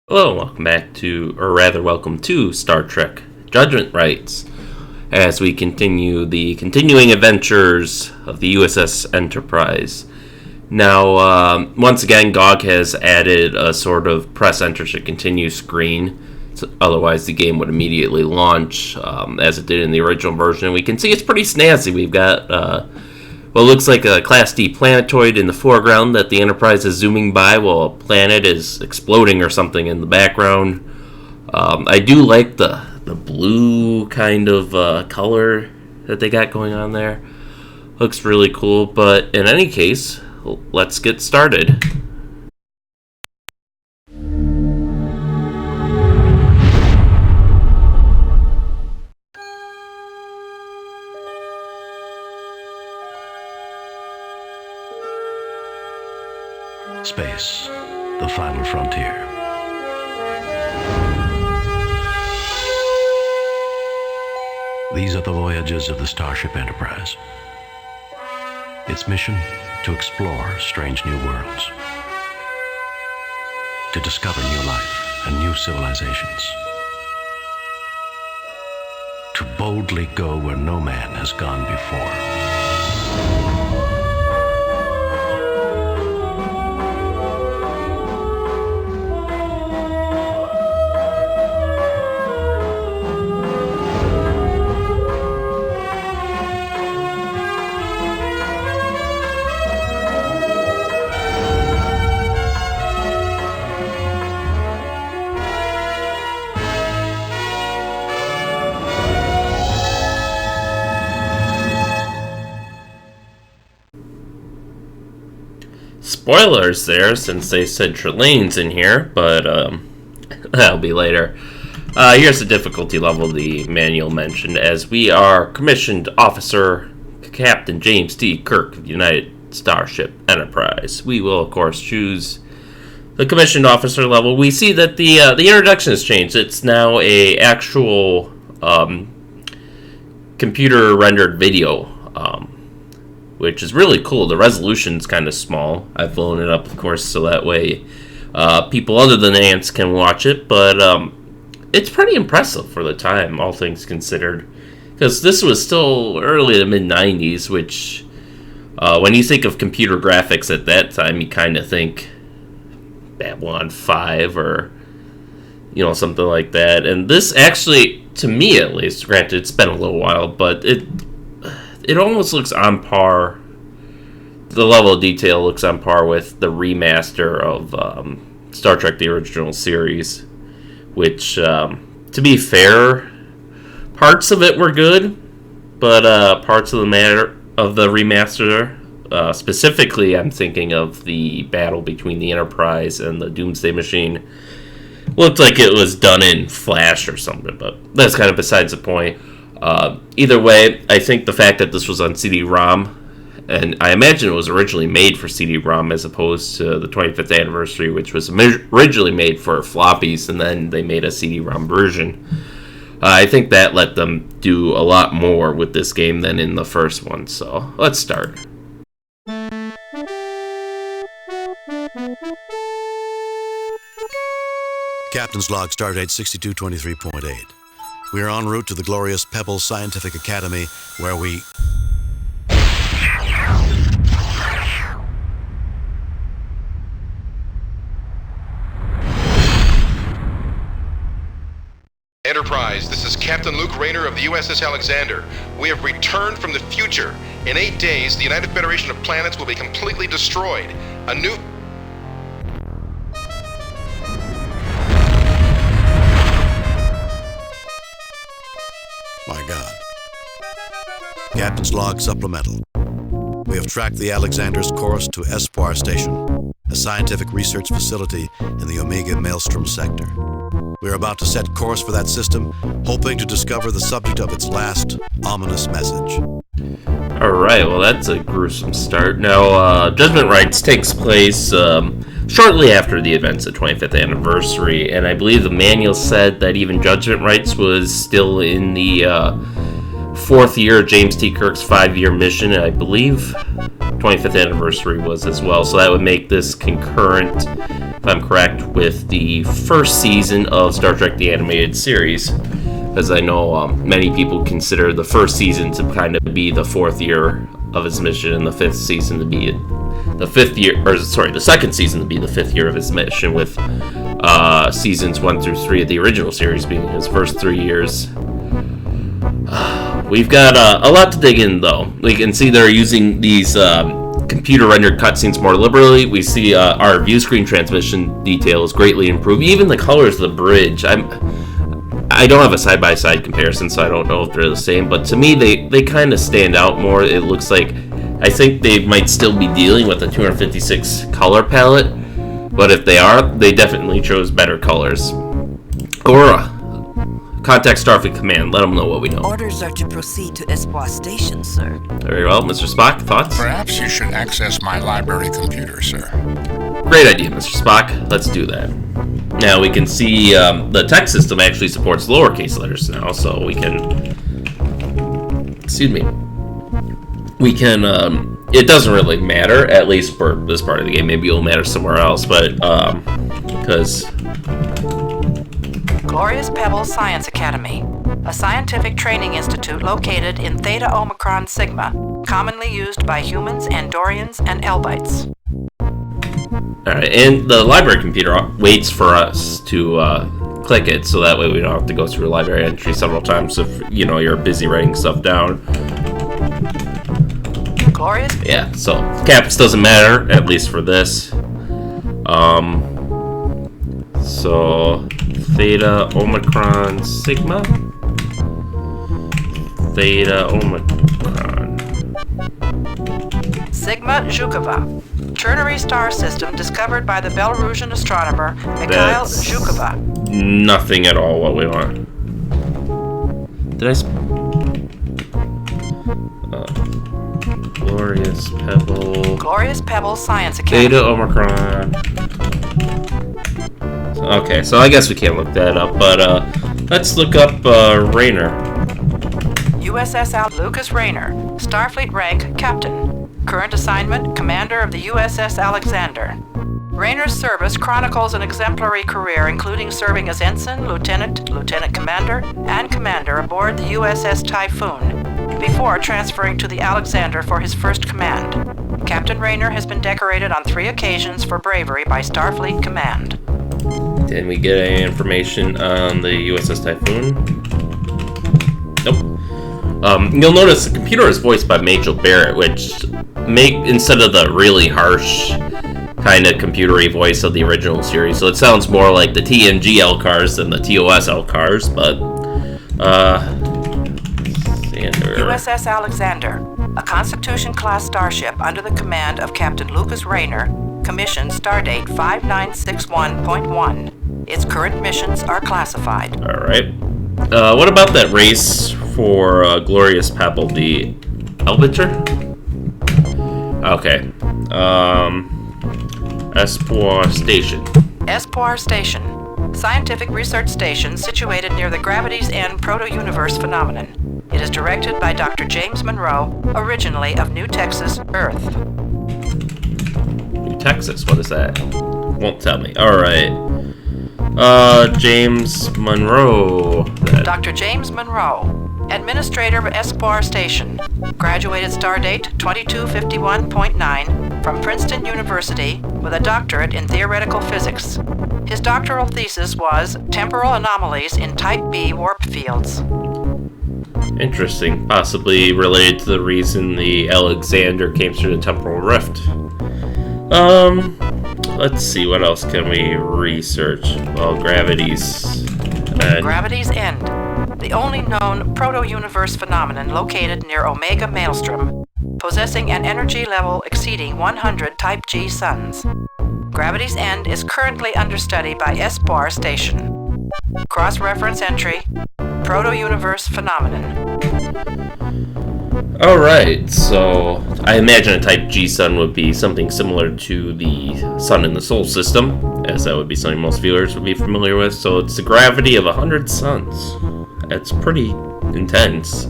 Hello, welcome back to, or rather, welcome to Star Trek Judgement Rites as we continue the continuing adventures of the USS Enterprise. Now, once again, GOG has added a sort of press enter to continue screen, so otherwise the game would immediately launch as it did in the original version. We can see it's pretty snazzy. We've got what looks like a Class D planetoid in the foreground that the Enterprise is zooming by while a planet is exploding or something in the background. I do like the blue kind of color that they got going on there. Looks really cool, but in any case, let's get started. Space, the final frontier. These are the voyages of the Starship Enterprise. Its mission, to explore strange new worlds, to discover new life and new civilizations, to boldly go where no man has gone before. Spoilers there, since they said Trelane's in here, but that'll be later. Here's the difficulty level the manual mentioned, as we are Commissioned Officer Captain James T. Kirk of the United Starship Enterprise. We will, of course, choose the Commissioned Officer level. We see that the introduction has changed. It's now a actual computer-rendered video, which is really cool. The resolution's kind of small. I've blown it up, of course, so that way people other than ants can watch it, but it's pretty impressive for the time, all things considered, because this was still early to mid-90s, which when you think of computer graphics at that time, you kind of think Babylon 5 or something like that. And this actually, to me at least, granted it's been a little while, but it almost looks on par. The level of detail looks on par with the remaster of Star Trek: The Original Series, which, to be fair, parts of it were good, but parts of the remaster, specifically, I'm thinking of the battle between the Enterprise and the Doomsday Machine, looked like it was done in Flash or something, but that's kind of besides the point. Either way, I think the fact that this was on CD-ROM, and I imagine it was originally made for CD-ROM as opposed to the 25th anniversary, which was originally made for floppies, and then they made a CD-ROM version. I think that let them do a lot more with this game than in the first one, so let's start. Captain's log, stardate 6223.8. We are en route to the glorious Pebble Scientific Academy, where we... Enterprise, this is Captain Luke Rayner of the USS Alexander. We have returned from the future. In 8 days, the United Federation of Planets will be completely destroyed. A new... My God. Captain's log supplemental. We have tracked the Alexander's course to Espoir Station, a scientific research facility in the Omega Maelstrom sector. We are about to set course for that system, hoping to discover the subject of its last ominous message. Alright, well that's a gruesome start. Now, Judgement Rites takes place shortly after the events of the 25th anniversary, and I believe the manual said that even Judgement Rites was still in the fourth year of James T. Kirk's 5-year mission, and I believe 25th anniversary was as well, so that would make this concurrent if I'm correct, with the first season of Star Trek The Animated Series, as I know many people consider the first season to kind of be the fourth year of his mission, and the fifth season to be the second season to be the fifth year of his mission, with seasons 1 through 3 of the original series being his first 3 years. We've got a lot to dig in, though. We can see they're using these computer-rendered cutscenes more liberally. We see our view screen transmission detail is greatly improved. Even the colors of the bridge. I don't have a side-by-side comparison, so I don't know if they're the same. But to me, they kind of stand out more. It looks like, I think they might still be dealing with a 256 color palette. But if they are, they definitely chose better colors. Aurora, contact Starfleet Command. Let them know what we know. Orders are to proceed to Espoir Station, sir. Very well. Mr. Spock, thoughts? Perhaps you should access my library computer, sir. Great idea, Mr. Spock. Let's do that. Now we can see the text system actually supports lowercase letters now, so we can... Excuse me. We can... it doesn't really matter, at least for this part of the game. Maybe it'll matter somewhere else, but... because... Glorious Pebble Science Academy, a scientific training institute located in Theta Omicron Sigma, commonly used by humans, Andorians, and Elbites. Alright, and the library computer waits for us to click it, so that way we don't have to go through a library entry several times if, you know, you're busy writing stuff down. Glorious? Yeah, so caps doesn't matter, at least for this. So Theta Omicron Sigma. Theta Omicron. Sigma Zhukova, ternary star system discovered by the Belarusian astronomer Mikhail Zhukova. Nothing at all what we want. Did I Glorious Pebble. Glorious Pebble Science Academy. Theta Omicron. Okay, so I guess we can't look that up, but let's look up Raynor. USS Lucas Raynor, Starfleet rank Captain. Current assignment, Commander of the USS Alexander. Raynor's service chronicles an exemplary career, including serving as Ensign, Lieutenant, Lieutenant Commander, and Commander aboard the USS Typhoon, before transferring to the Alexander for his first command. Captain Raynor has been decorated on 3 occasions for bravery by Starfleet Command. Did we get any information on the USS Typhoon? Nope. You'll notice the computer is voiced by Majel Barrett, which instead of the really harsh kind of computery voice of the original series, so it sounds more like the TNG LCARs than the TOS LCARs, but USS Alexander, a Constitution-class starship under the command of Captain Lucas Raynor, commissioned stardate 5961.1. Its current missions are classified. Alright. What about that race for Glorious Pebble, the Elbiter? Okay. Espoir Station. Espoir Station, scientific research station situated near the Gravity's End Proto-Universe phenomenon. It is directed by Dr. James Monroe, originally of New Texas, Earth. New Texas? What is that? Won't tell me. Alright. James Monroe. Dr. James Monroe, Administrator of Espoir Station, graduated stardate 2251.9 from Princeton University with a doctorate in theoretical physics. His doctoral thesis was Temporal Anomalies in Type B Warp Fields. Interesting. Possibly related to the reason the Alexander came through the temporal rift. Let's see, what else can we research? Well, Gravity's End. Gravity's End, the only known Proto-Universe phenomenon located near Omega Maelstrom, possessing an energy level exceeding 100 Type G suns. Gravity's End is currently under study by Espoir Station. Cross-reference entry, Proto-Universe phenomenon. Alright, so I imagine a Type G sun would be something similar to the sun in the Sol system, as that would be something most viewers would be familiar with. So it's a gravity of 100 suns. That's pretty intense.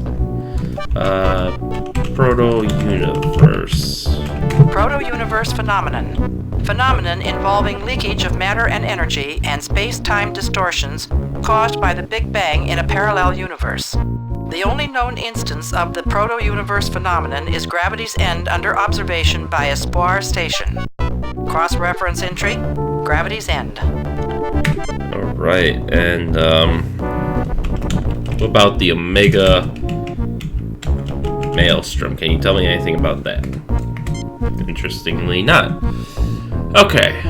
Proto-Universe. Proto-Universe phenomenon. phenomenon involving leakage of matter and energy and space-time distortions caused by the Big Bang in a parallel universe. The only known instance of the Proto-Universe phenomenon is gravity's end under observation by Espoir Station. Cross-reference entry, gravity's end. Alright, and what about the Omega Maelstrom? Can you tell me anything about that? Interestingly not. Okay,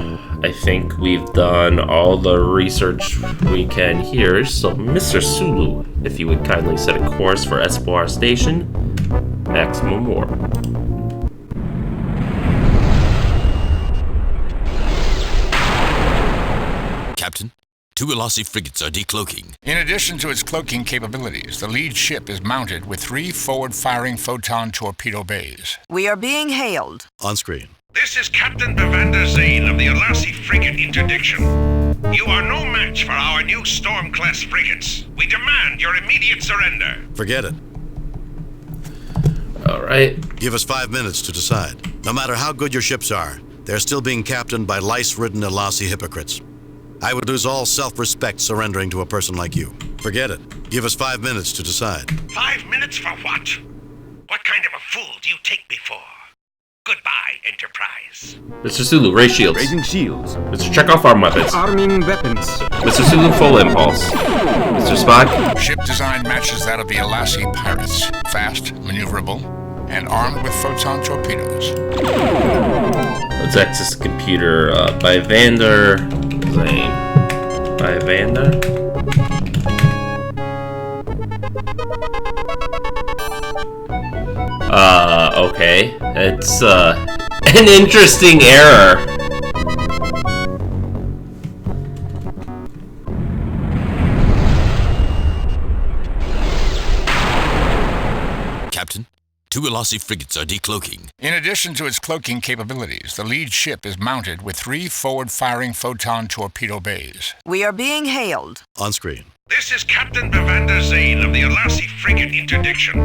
I think we've done all the research we can here, so Mr. Sulu, if you would kindly set a course for Espoir Station, maximum warp. Captain, 2 Elasi frigates are decloaking. In addition to its cloaking capabilities, the lead ship is mounted with 3 forward-firing photon torpedo bays. We are being hailed. On screen. This is Captain Bevander Zane of the Elasi frigate interdiction. You are no match for our new Storm-class frigates. We demand your immediate surrender. Forget it. Alright. Give us 5 minutes to decide. No matter how good your ships are, they're still being captained by lice-ridden Elasi hypocrites. I would lose all self-respect surrendering to a person like you. Forget it. Give us 5 minutes to decide. 5 minutes for what? What kind of a fool do you take me for? Goodbye, Enterprise. Mr. Sulu, raise shields. Raising shields. Mr. Chekhov, arm weapons. Arming weapons. Mr. Sulu, full impulse. Mr. Spock. Ship design matches that of the Elasi pirates. Fast, maneuverable, and armed with photon torpedoes. Let's access the computer by Vander Zane. By Vander? Okay. It's, an interesting error. Captain, 2 Elasi frigates are decloaking. In addition to its cloaking capabilities, the lead ship is mounted with 3 forward-firing photon torpedo bays. We are being hailed. On screen. This is Captain Bevander Zane of the Elasi frigate interdiction.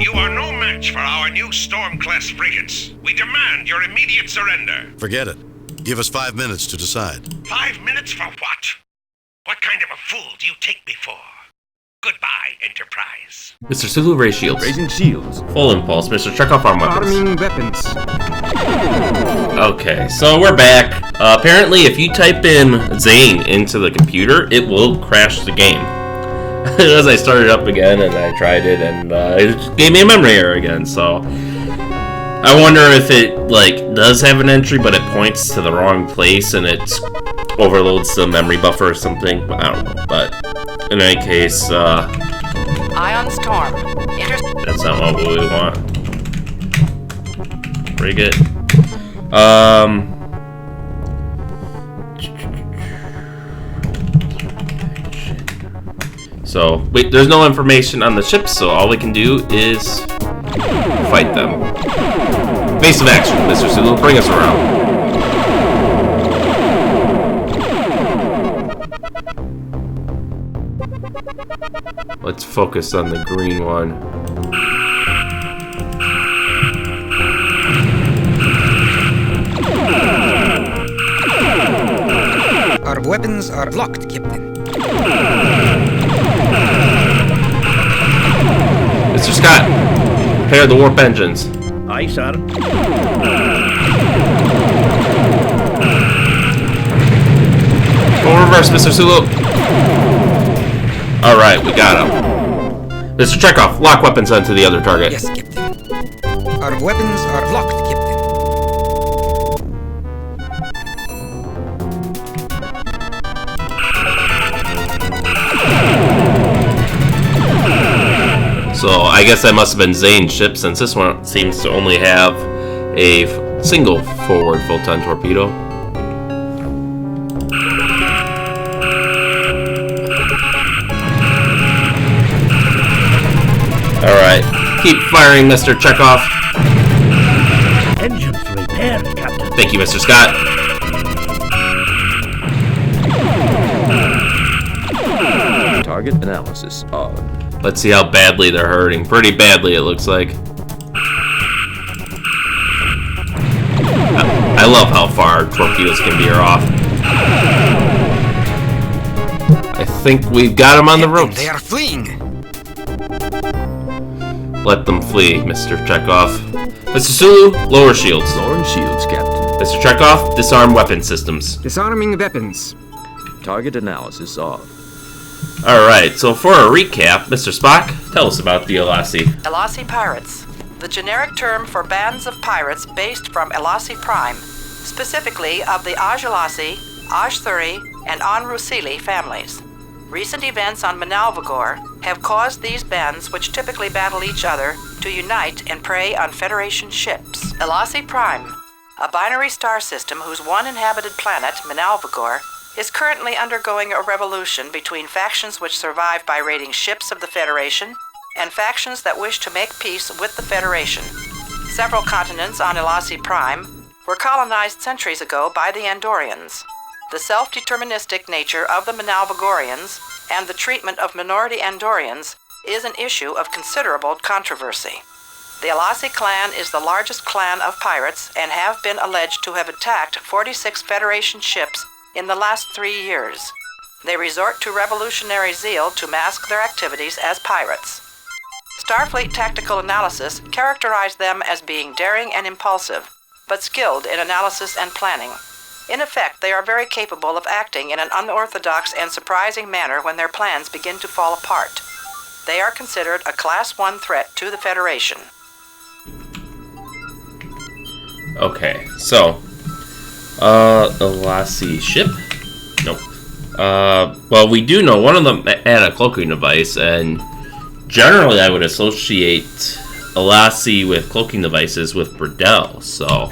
You are no match for our new Storm-class frigates. We demand your immediate surrender. Forget it. Give us 5 minutes to decide. 5 minutes for what? What kind of a fool do you take me for? Goodbye, Enterprise. Mr. Sulu, raise shields. Raising shields. Full impulse. Mr. Chekhov, arm weapons. Arming weapons. Okay, so we're back. Apparently, if you type in Zane into the computer, it will crash the game. As I started up again and I tried it, and it gave me a memory error again, so I wonder if it, does have an entry, but it points to the wrong place and it overloads the memory buffer or something. I don't know, but in any case, Ion Storm. that's not what we want. Frigate. So, wait, there's no information on the ships, so all we can do is fight them. Base of action, Mr. Sulu, bring us around. Let's focus on the green one. Our weapons are locked, Captain. Mr. Scott, prepare the warp engines. Aye, sir. Full reverse, Mr. Sulu. Alright, we got him. Mr. Chekhov, lock weapons onto the other target. Yes, Captain. Our weapons are locked, Captain. So I guess that must have been Zane's ship, since this one seems to only have a single forward photon torpedo. Alright, keep firing, Mr. Chekhov. Engines repaired, Captain. Thank you, Mr. Scott. Target analysis on. Let's see how badly they're hurting. Pretty badly, it looks like. I I love how far torpedoes can veer off. I think we've got them on the ropes. They are fleeing. Let them flee, Mr. Chekhov. Mr. Sulu, lower shields. Lowering shields, Captain. Mr. Chekhov, disarm weapon systems. Disarming weapons. Target analysis off. Alright, so for a recap, Mr. Spock, tell us about the Elasi. Elasi pirates, the generic term for bands of pirates based from Elasi Prime, specifically of the Aj-Elasi, Aj-Thuri, and An-Rusili families. Recent events on Manalvagor have caused these bands, which typically battle each other, to unite and prey on Federation ships. Elasi Prime, a binary star system whose one inhabited planet, Manalvagor, is currently undergoing a revolution between factions which survive by raiding ships of the Federation and factions that wish to make peace with the Federation. Several continents on Elasi Prime were colonized centuries ago by the Andorians. The self-deterministic nature of the Manalvagorians and the treatment of minority Andorians is an issue of considerable controversy. The Elasi clan is the largest clan of pirates and have been alleged to have attacked 46 Federation ships in the last 3 years. They resort to revolutionary zeal to mask their activities as pirates. Starfleet Tactical Analysis characterized them as being daring and impulsive, but skilled in analysis and planning. In effect, they are very capable of acting in an unorthodox and surprising manner when their plans begin to fall apart. They are considered a Class 1 threat to the Federation. Okay, so, Elasi ship? Nope. Well, we do know one of them had a cloaking device, and generally I would associate Elasi with cloaking devices with Burdell, so...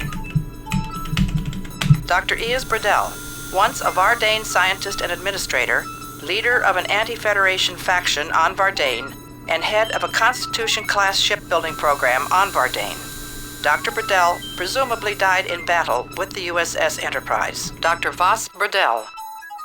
Dr. Ias Burdell, once a Vardane scientist and administrator, leader of an anti-Federation faction on Vardane, and head of a Constitution-class shipbuilding program on Vardane. Dr. Burdell presumably died in battle with the USS Enterprise. Dr. Vas Burdell,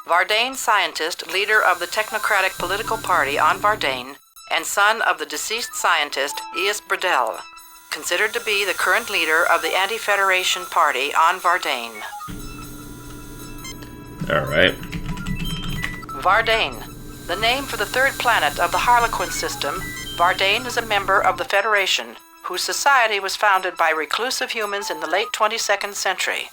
Vardane scientist, leader of the technocratic political party on Vardane, and son of the deceased scientist Ias Burdell, considered to be the current leader of the Anti-Federation Party on Vardane. Alright. Vardane, the name for the third planet of the Harlequin system. Vardane is a member of the Federation, whose society was founded by reclusive humans in the late 22nd century.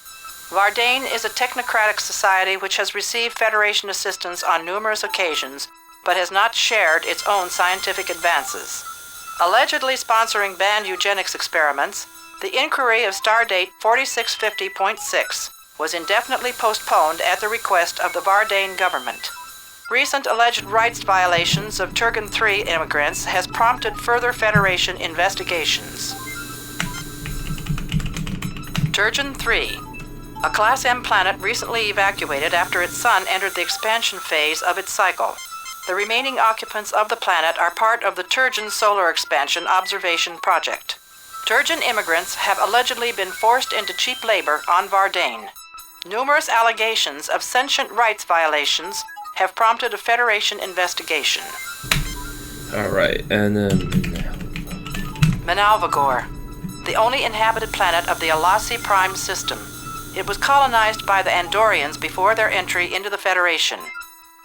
Vardane is a technocratic society which has received Federation assistance on numerous occasions, but has not shared its own scientific advances. Allegedly sponsoring banned eugenics experiments, the inquiry of Stardate 4650.6 was indefinitely postponed at the request of the Vardane government. Recent alleged rights violations of Turgan III immigrants has prompted further Federation investigations. Turgan III, a Class M planet recently evacuated after its sun entered the expansion phase of its cycle. The remaining occupants of the planet are part of the Turgan Solar Expansion Observation Project. Turgan immigrants have allegedly been forced into cheap labor on Vardane. Numerous allegations of sentient rights violations have prompted a Federation investigation. Alright, and then... Manalvagor, the only inhabited planet of the Elasi Prime system. It was colonized by the Andorians before their entry into the Federation.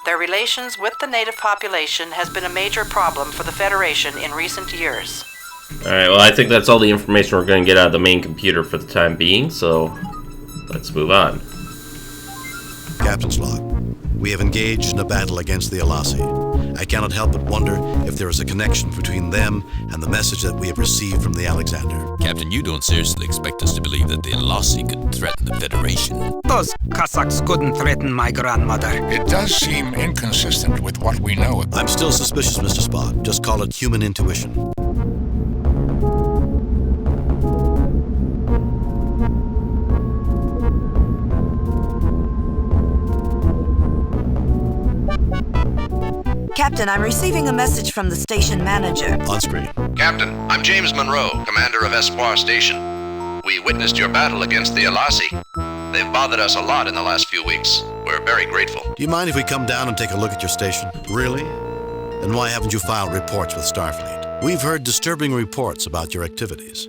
Their relations with the native population has been a major problem for the Federation in recent years. Alright, well, I think that's all the information we're going to get out of the main computer for the time being, so let's move on. Captain's log. We have engaged in a battle against the Elasi. I cannot help but wonder if there is a connection between them and the message that we have received from the Alexander. Captain, you don't seriously expect us to believe that the Elasi could threaten the Federation? Those Cossacks couldn't threaten my grandmother. It does seem inconsistent with what we know. I'm still suspicious, Mr. Spock. Just call it human intuition. Captain, I'm receiving a message from the station manager. On screen. Captain, I'm James Monroe, commander of Espoir Station. We witnessed your battle against the Elasi. They've bothered us a lot in the last few weeks. We're very grateful. Do you mind if we come down and take a look at your station? Really? Then why haven't you filed reports with Starfleet? We've heard disturbing reports about your activities.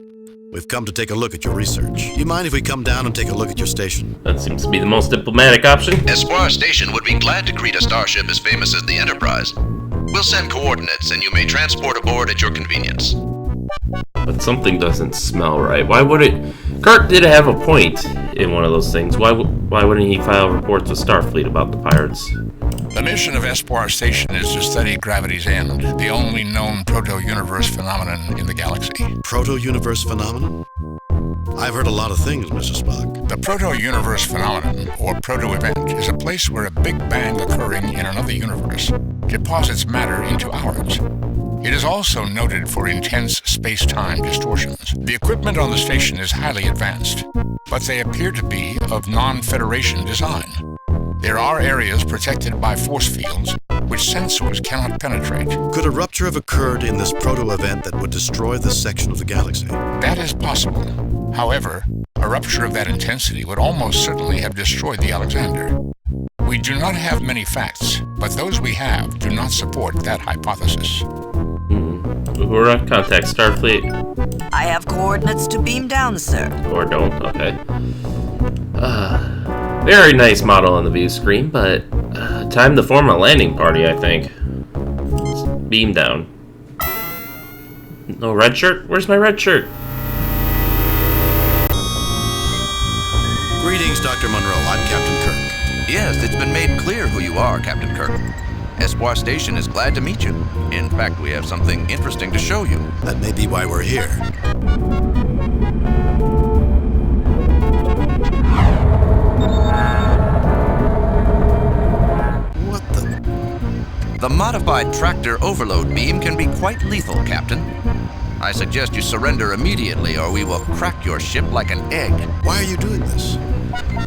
We've come to take a look at your research. You mind if we come down and take a look at your station? That seems to be the most diplomatic option. Espoir Station would be glad to greet a starship as famous as the Enterprise. We'll send coordinates and you may transport aboard at your convenience. But something doesn't smell right. Why would it... Kirk did have a point in one of those things. Why wouldn't he file reports with Starfleet about the pirates? The mission of Espoir Station is to study gravity's end, the only known Proto-Universe phenomenon in the galaxy. Proto-Universe phenomenon? I've heard a lot of things, Mr. Spock. The Proto-Universe phenomenon, or proto-event, is a place where a big bang occurring in another universe deposits matter into ours. It is also noted for intense space-time distortions. The equipment on the station is highly advanced, but they appear to be of non-Federation design. There are areas protected by force fields which sensors cannot penetrate. Could a rupture have occurred in this proto-event that would destroy this section of the galaxy? That is possible. However, a rupture of that intensity would almost certainly have destroyed the Alexander. We do not have many facts, but those we have do not support that hypothesis. Uhura, contact Starfleet. I have coordinates to beam down, sir. Or don't, okay. Very nice model on the view screen, but time to form a landing party, I think. Let's beam down. No red shirt? Where's my red shirt? Greetings, Dr. Monroe. I'm Captain Kirk. Yes, it's been made clear who you are, Captain Kirk. Espoir Station is glad to meet you. In fact, we have something interesting to show you. That may be why we're here. The modified tractor overload beam can be quite lethal, Captain. I suggest you surrender immediately or we will crack your ship like an egg. Why are you doing this?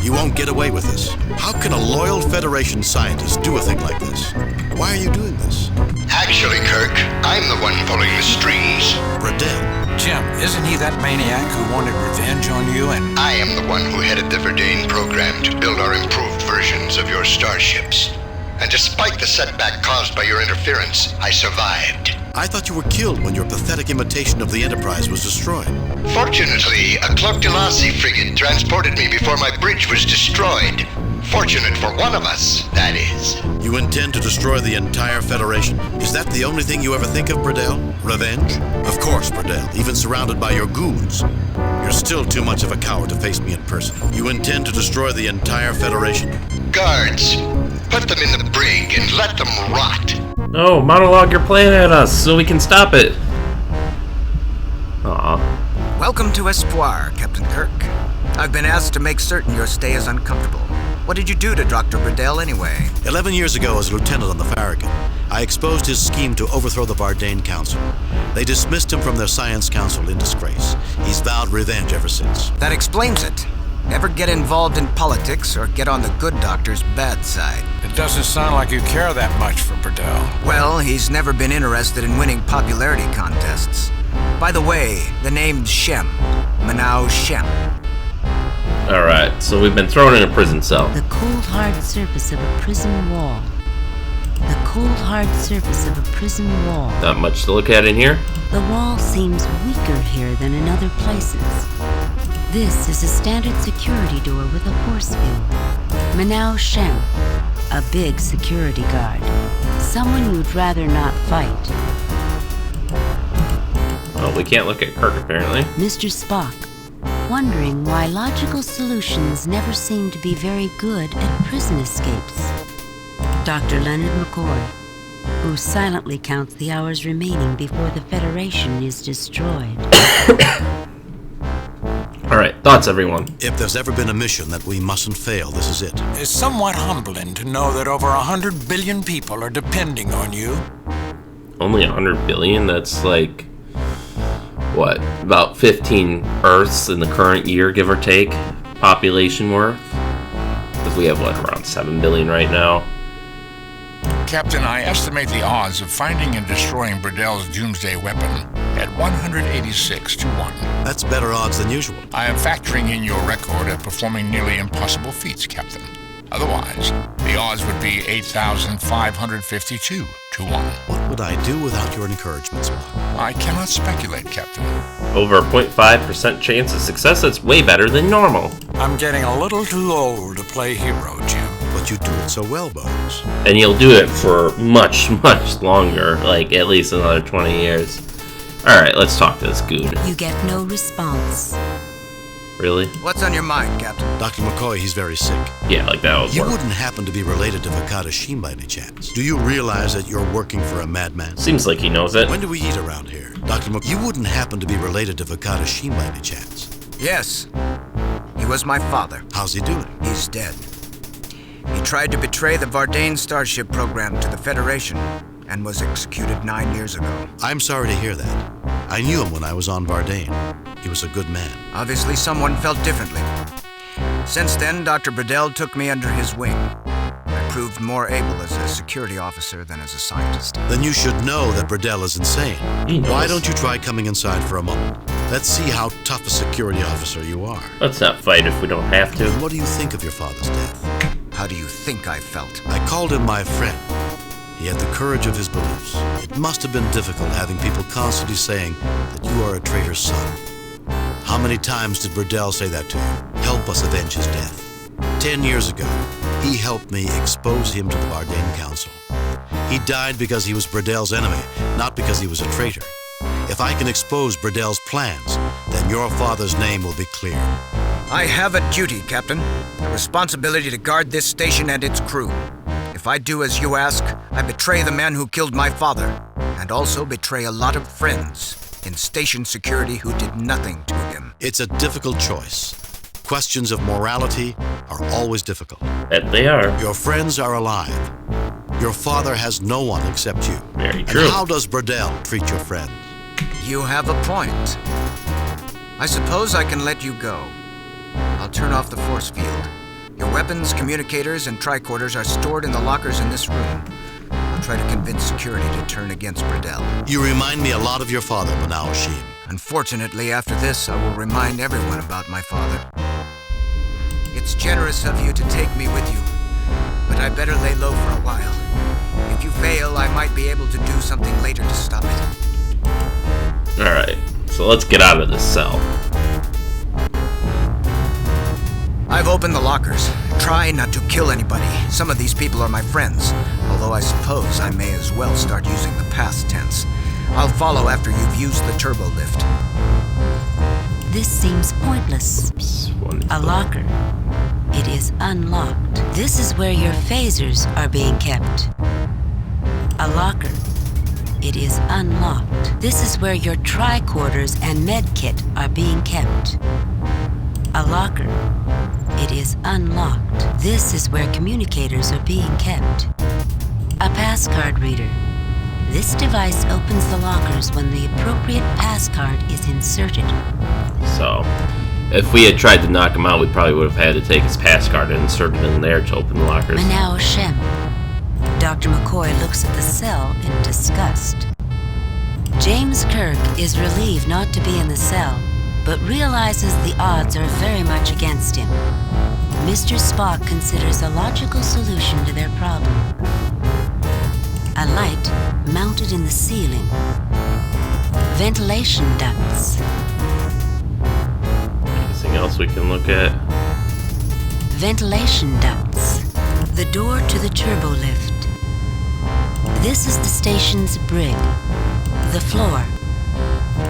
You won't get away with this. How can a loyal Federation scientist do a thing like this? Why are you doing this? Actually, Kirk, I'm the one pulling the strings. Bradell. Jim, isn't he that maniac who wanted revenge on you and... I am the one who headed the Verdane program to build our improved versions of your starships. And despite the setback caused by your interference, I survived. I thought you were killed when your pathetic imitation of the Enterprise was destroyed. Fortunately, a Cloak Delassie frigate transported me before my bridge was destroyed. Fortunate for one of us, that is. You intend to destroy the entire Federation? Is that the only thing you ever think of, Bradell? Revenge? Of course, Bradell, even surrounded by your goons. You're still too much of a coward to face me in person. You intend to destroy the entire Federation? Guards, put them in the brig and let them rot. No, monologue your plan at us so we can stop it. Aw. Welcome to Espoir, Captain Kirk. I've been asked to make certain your stay is uncomfortable. What did you do to Dr. Bradell anyway? 11 years ago as lieutenant on the Farragut, I exposed his scheme to overthrow the Bardane Council. They dismissed him from their science council in disgrace. He's vowed revenge ever since. That explains it. Never get involved in politics or get on the good doctor's bad side. It doesn't sound like you care that much for Bradell. Well, he's never been interested in winning popularity contests. By the way, the name's Shem. Manao Shem. Alright, so we've been thrown in a prison cell. The cold, hard surface of a prison wall. The cold, hard surface of a prison wall. Not much to look at in here. The wall seems weaker here than in other places. This is a standard security door with a force field. Manao Shem, a big security guard. Someone you'd rather not fight. Oh, we can't look at Kirk apparently. Mr. Spock, wondering why logical solutions never seem to be very good at prison escapes. Dr. Leonard McCoy, who silently counts the hours remaining before the Federation is destroyed. Alright, thoughts everyone. If there's ever been a mission that we mustn't fail, this is it. It's somewhat humbling to know that over 100 billion people are depending on you. Only 100 billion? That's like, what, about 15 Earths in the current year, give or take, population worth? Because we have, what, around 7 billion right now? Captain, I estimate the odds of finding and destroying Bradell's doomsday weapon at 186 to 1. That's better odds than usual. I am factoring in your record of performing nearly impossible feats, Captain. Otherwise, the odds would be 8,552 to 1. What would I do without your encouragement, Spock? I cannot speculate, Captain. Over a 0.5% chance of success, that's way better than normal. I'm getting a little too old to play hero, Jim. But you do it so well, Bones. And you'll do it for much, much longer, like at least another 20 years. Alright, let's talk to this goon. You get no response. Really? What's on your mind, Captain? Dr. McCoy, he's very sick. Yeah, like that was You work. wouldn't happen to be related to Vakata Sheen by any chance. Do you realize that you're working for a madman? Seems like he knows it. When do we eat around here? Dr. McCoy, you wouldn't happen to be related to Vakata Sheen by any chance? Yes. He was my father. How's he doing? He's dead. He tried to betray the Vardane Starship program to the Federation and was executed 9 years ago. I'm sorry to hear that. I knew him when I was on Vardane. He was a good man. Obviously, someone felt differently. Since then, Dr. Burdell took me under his wing. I proved more able as a security officer than as a scientist. Then you should know that Burdell is insane. He knows. Why don't you try coming inside for a moment? Let's see how tough a security officer you are. Let's not fight if we don't have to. What do you think of your father's death? How do you think I felt? I called him my friend. He had the courage of his beliefs. It must have been difficult having people constantly saying that you are a traitor's son. How many times did Burdell say that to you? Help us avenge his death. 10 years ago, he helped me expose him to the Vardane Council. He died because he was Burdell's enemy, not because he was a traitor. If I can expose Burdell's plans, then your father's name will be clear. I have a duty, Captain. A responsibility to guard this station and its crew. If I do as you ask, I betray the man who killed my father, and also betray a lot of friends in station security who did nothing to him. It's a difficult choice. Questions of morality are always difficult. That they are. Your friends are alive. Your father has no one except you. Very true. And how does Burdell treat your friends? You have a point. I suppose I can let you go. I'll turn off the force field. Your weapons, communicators, and tricorders are stored in the lockers in this room. I'll try to convince security to turn against Burdell. You remind me a lot of your father, Manao Sheen. Unfortunately, after this, I will remind everyone about my father. It's generous of you to take me with you, but I better lay low for a while. If you fail, I might be able to do something later to stop it. Alright, so let's get out of this cell. I've opened the lockers. Try not to kill anybody. Some of these people are my friends, although I suppose I may as well start using the past tense. I'll follow after you've used the turbo lift. This seems pointless. A locker. It is unlocked. This is where your phasers are being kept. A locker. It is unlocked. This is where your tricorders and medkit are being kept. A locker. It is unlocked. This is where communicators are being kept. A passcard reader. This device opens the lockers when the appropriate passcard is inserted. So, if we had tried to knock him out, we probably would have had to take his passcard and insert it in there to open the lockers. Manao Shem. Dr. McCoy looks at the cell in disgust. James Kirk is relieved not to be in the cell, but realizes the odds are very much against him. Mr. Spock considers a logical solution to their problem. A light mounted in the ceiling. Ventilation ducts. Anything else we can look at? Ventilation ducts. The door to the turbo lift. This is the station's brig. The floor.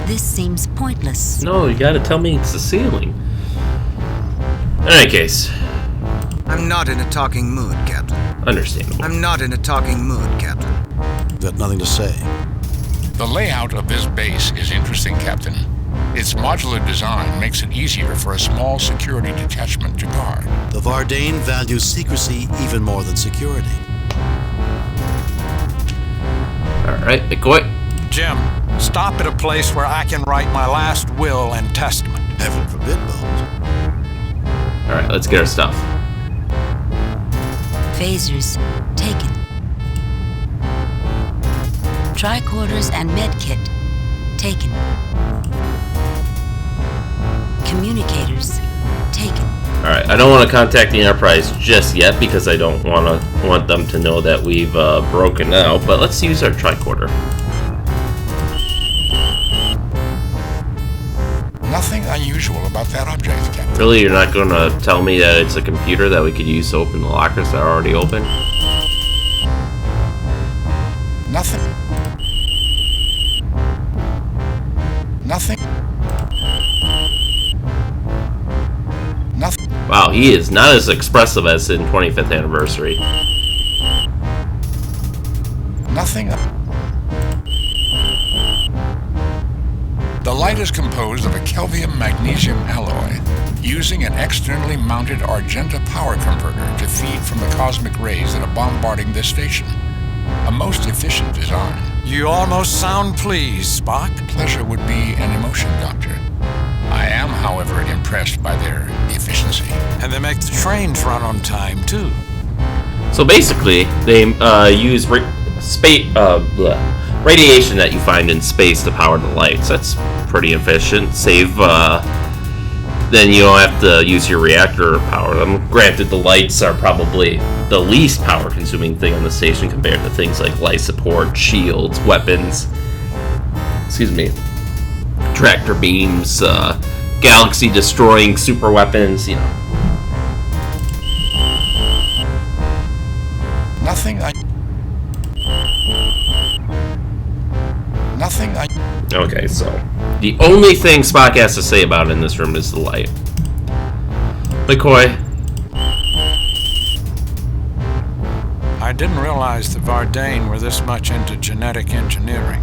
This seems pointless. No, you gotta tell me it's the ceiling. In any case. I'm not in a talking mood, Captain. Understandable. I'm not in a talking mood, Captain. Got nothing to say. The layout of this base is interesting, Captain. Its modular design makes it easier for a small security detachment to guard. The Vardane values secrecy even more than security. Alright, McCoy. Jim, stop at a place where I can write my last will and testament. Heaven forbid, Bones. Alright, let's get our stuff. Phasers taken. Tricorders and medkit taken. Communicators taken. Alright, I don't want to contact the Enterprise just yet because I don't want them to know that we've broken out, but let's use our tricorder. Nothing unusual about that object, Captain. Really, you're not going to tell me that it's a computer that we could use to open the lockers that are already open? Nothing. Nothing. Nothing. Wow, he is not as expressive as in 25th anniversary. Nothing. The light is composed of a Kelvium magnesium alloy, using an externally mounted Argenta power converter to feed from the cosmic rays that are bombarding this station. A most efficient design. You almost sound pleased, Spock. Pleasure would be an emotion, Doctor. I am, however, impressed by their efficiency. And they make the trains run on time, too. So basically, they use radiation that you find in space to power the lights. That's pretty efficient. Then you don't have to use your reactor to power them. Granted, the lights are probably the least power-consuming thing on the station compared to things like life support, shields, weapons, tractor beams, galaxy-destroying super weapons, you know. Okay, so the only thing Spock has to say about it in this room is the light. McCoy. I didn't realize the Vardane were this much into genetic engineering.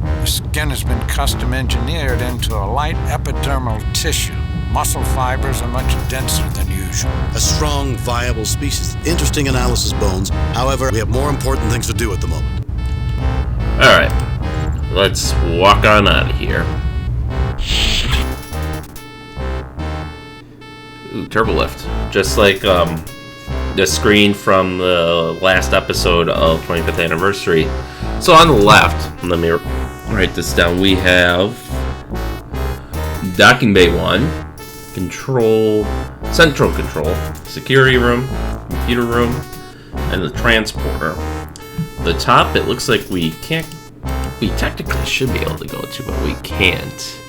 The skin has been custom engineered into a light epidermal tissue. Muscle fibers are much denser than usual. A strong, viable species. Interesting analysis, Bones. However, we have more important things to do at the moment. Alright. Let's walk on out of here. Ooh, turbolift. Just like the screen from the last episode of 25th anniversary. So on the left, let me write this down. We have docking bay 1, central control, security room, computer room, and the transporter. The top, it looks like we technically should be able to go to, but we can't.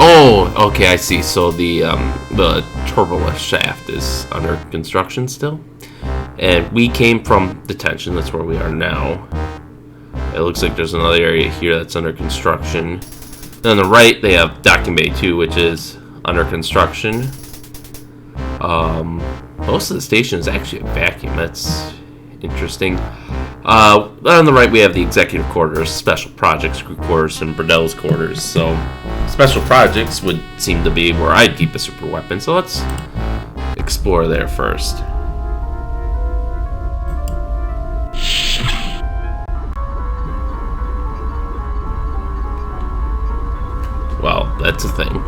Oh, okay, I see. So the turbolift shaft is under construction still, and we came from detention. That's where we are now. It looks like there's another area here that's under construction. Then on the right, they have docking bay 2, which is under construction. Most of the station is actually a vacuum. That's interesting. On the right, we have the executive quarters, special projects crew quarters, and Burdell's quarters. So, special projects would seem to be where I'd keep a super weapon. So let's explore there first. Well, that's a thing.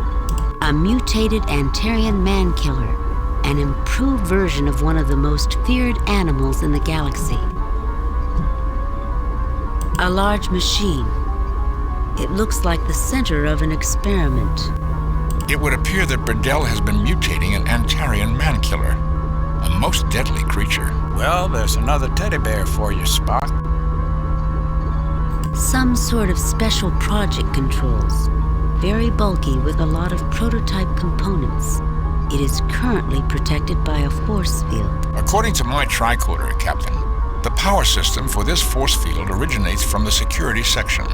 A mutated Antarian man-killer, an improved version of one of the most feared animals in the galaxy. A large machine. It looks like the center of an experiment. It would appear that Burdell has been mutating an Antarian man-killer, a most deadly creature. Well, there's another teddy bear for you, Spock. Some sort of special project controls. Very bulky with a lot of prototype components. It is currently protected by a force field. According to my tricorder, Captain, the power system for this force field originates from the security section.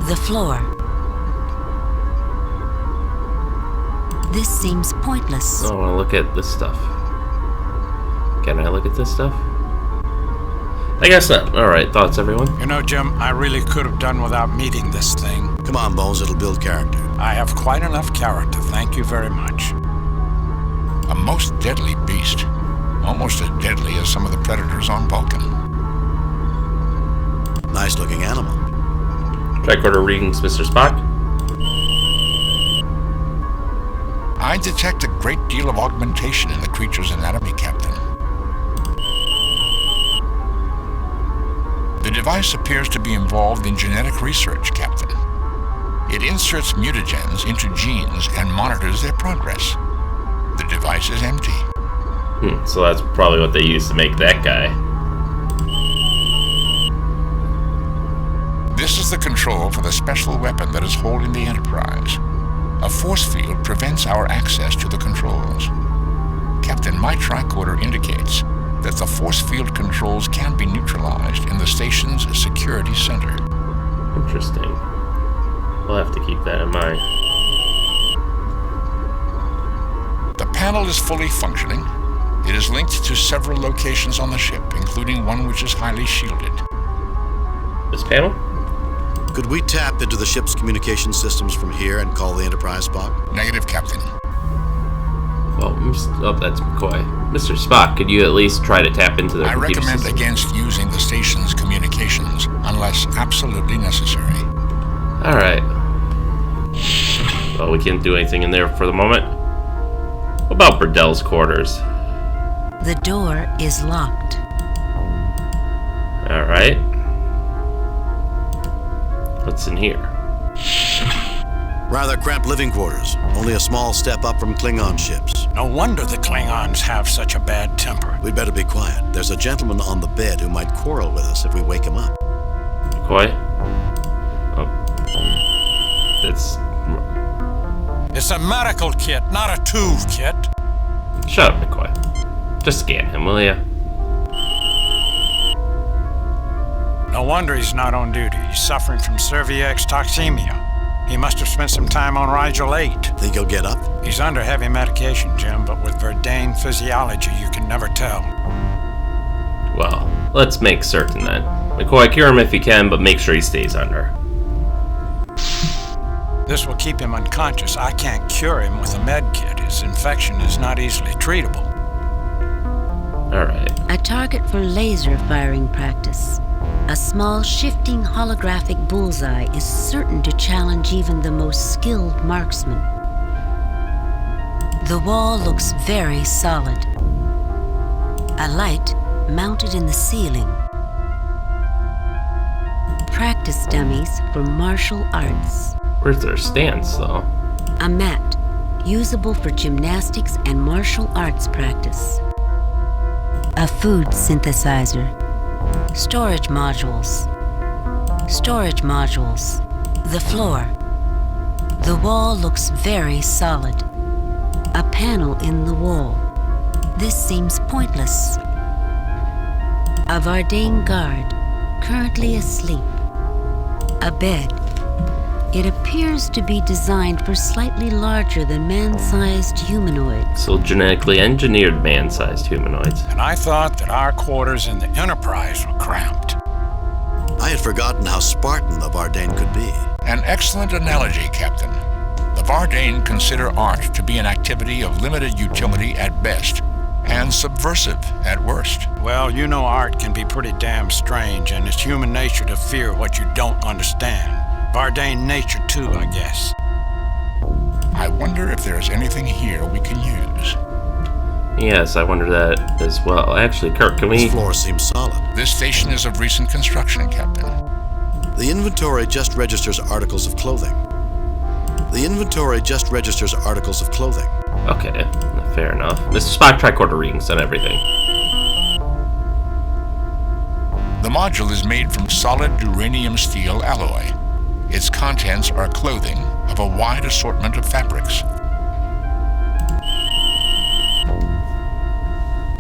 The floor. This seems pointless. I want to look at this stuff. Can I look at this stuff? I guess not. Alright, thoughts, everyone? You know, Jim, I really could have done without meeting this thing. Come on, Bones, it'll build character. I have quite enough character, thank you very much. A most deadly beast. Almost as deadly as some of the predators on Vulcan. Nice-looking animal. Tricorder readings, Mr. Spock. I detect a great deal of augmentation in the creature's anatomy, Captain. The device appears to be involved in genetic research, Captain. It inserts mutagens into genes and monitors their progress. The device is empty. So that's probably what they used to make that guy. This is the control for the special weapon that is holding the Enterprise. A force field prevents our access to the controls. Captain, my tricorder indicates that the force field controls can be neutralized in the station's security center. Interesting. We'll have to keep that in mind. The panel is fully functioning. It is linked to several locations on the ship, including one which is highly shielded. This panel? Could we tap into the ship's communication systems from here and call the Enterprise, Spock? Negative, Captain. Well, that's McCoy. Mr. Spock, could you at least try to tap into their computer recommend system? Against using the station's communications unless absolutely necessary. Alright. Well, we can't do anything in there for the moment. What about Burdell's quarters? The door is locked. Alright. What's in here? Rather cramped living quarters. Only a small step up from Klingon ships. No wonder the Klingons have such a bad temper. We'd better be quiet. There's a gentleman on the bed who might quarrel with us if we wake him up. McCoy? Oh. It's a medical kit, not a tube kit. Shut up, McCoy. Just scan him, will ya? No wonder he's not on duty. He's suffering from cervix toxemia. He must have spent some time on Rigel 8. Think he'll get up? He's under heavy medication, Jim, but with Verdane physiology, you can never tell. Well, let's make certain then. McCoy, cure him if you can, but make sure he stays under. This will keep him unconscious. I can't cure him with a med kit. His infection is not easily treatable. Alright. A target for laser firing practice. A small shifting holographic bullseye is certain to challenge even the most skilled marksman. The wall looks very solid. A light mounted in the ceiling. Practice dummies for martial arts. Where's their stance, though? A mat, usable for gymnastics and martial arts practice. A food synthesizer. Storage modules. Storage modules. The floor. The wall looks very solid. A panel in the wall. This seems pointless. A Vardane guard, currently asleep. A bed. It appears to be designed for slightly larger than man-sized humanoids. So genetically engineered man-sized humanoids. And I thought that our quarters in the Enterprise were cramped. I had forgotten how Spartan the Vardane could be. An excellent analogy, Captain. The Vardane consider art to be an activity of limited utility at best, and subversive at worst. Well, you know art can be pretty damn strange, and it's human nature to fear what you don't understand. Vardane nature too, I guess. I wonder if there's anything here we can use. Yes, I wonder that as well. Actually, Kirk, can we... This floor seems solid. This station is of recent construction, Captain. The inventory just registers articles of clothing. The inventory just registers articles of clothing. Okay, fair enough. Mr. Spock, tricorder readings on everything. The module is made from solid uranium steel alloy. Its contents are clothing of a wide assortment of fabrics.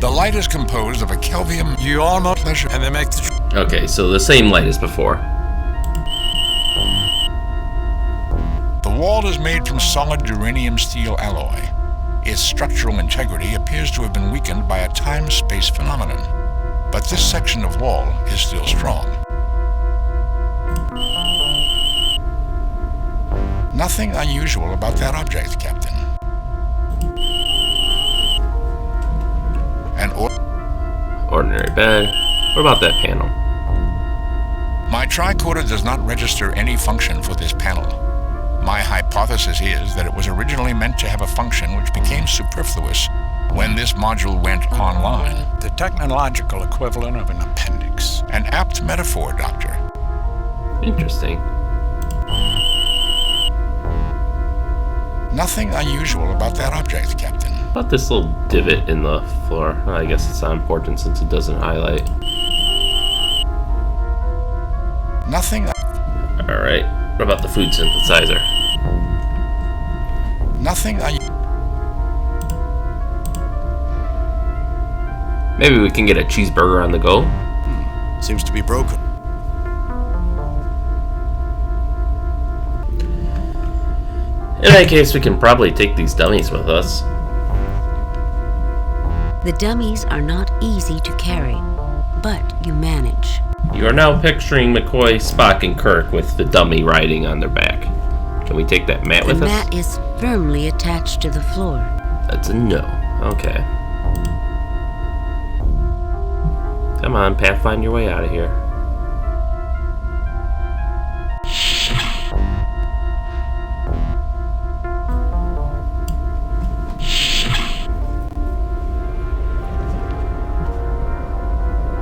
The light is composed of a Kelvium. You almost pleasure, and they make the. Okay, so the same light as before. The wall is made from solid uranium steel alloy. Its structural integrity appears to have been weakened by a time-space phenomenon, but this section of wall is still strong. Nothing unusual about that object, Captain. An ordinary bed. What about that panel? My tricorder does not register any function for this panel. My hypothesis is that it was originally meant to have a function which became superfluous when this module went online. The technological equivalent of an appendix. An apt metaphor, Doctor. Interesting. Nothing unusual about that object, Captain. About this little divot in the floor. I guess it's not important since it doesn't highlight. Nothing. Alright, what about the food synthesizer? Nothing. Maybe we can get a cheeseburger on the go? Seems to be broken. In that case, we can probably take these dummies with us. The dummies are not easy to carry, but you manage. You are now picturing McCoy, Spock, and Kirk with the dummy riding on their back. Can we take that mat with us? The mat is firmly attached to the floor. That's a no. Okay. Come on, Pathfind your way out of here.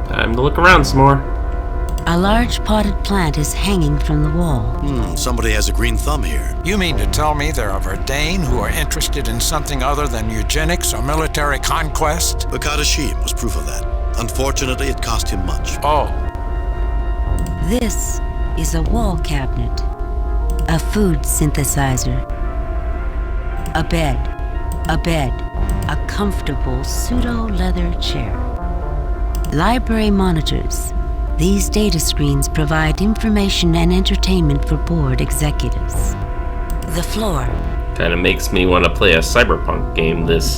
Time to look around some more. A large potted plant is hanging from the wall. Somebody has a green thumb here. You mean to tell me there are Verdane who are interested in something other than eugenics or military conquest? Bakadashim was proof of that. Unfortunately, it cost him much. Oh. This is a wall cabinet, a food synthesizer, a bed, a comfortable pseudo-leather chair. Library monitors. These data screens provide information and entertainment for board executives. The floor. Kind of makes me want to play a cyberpunk game. This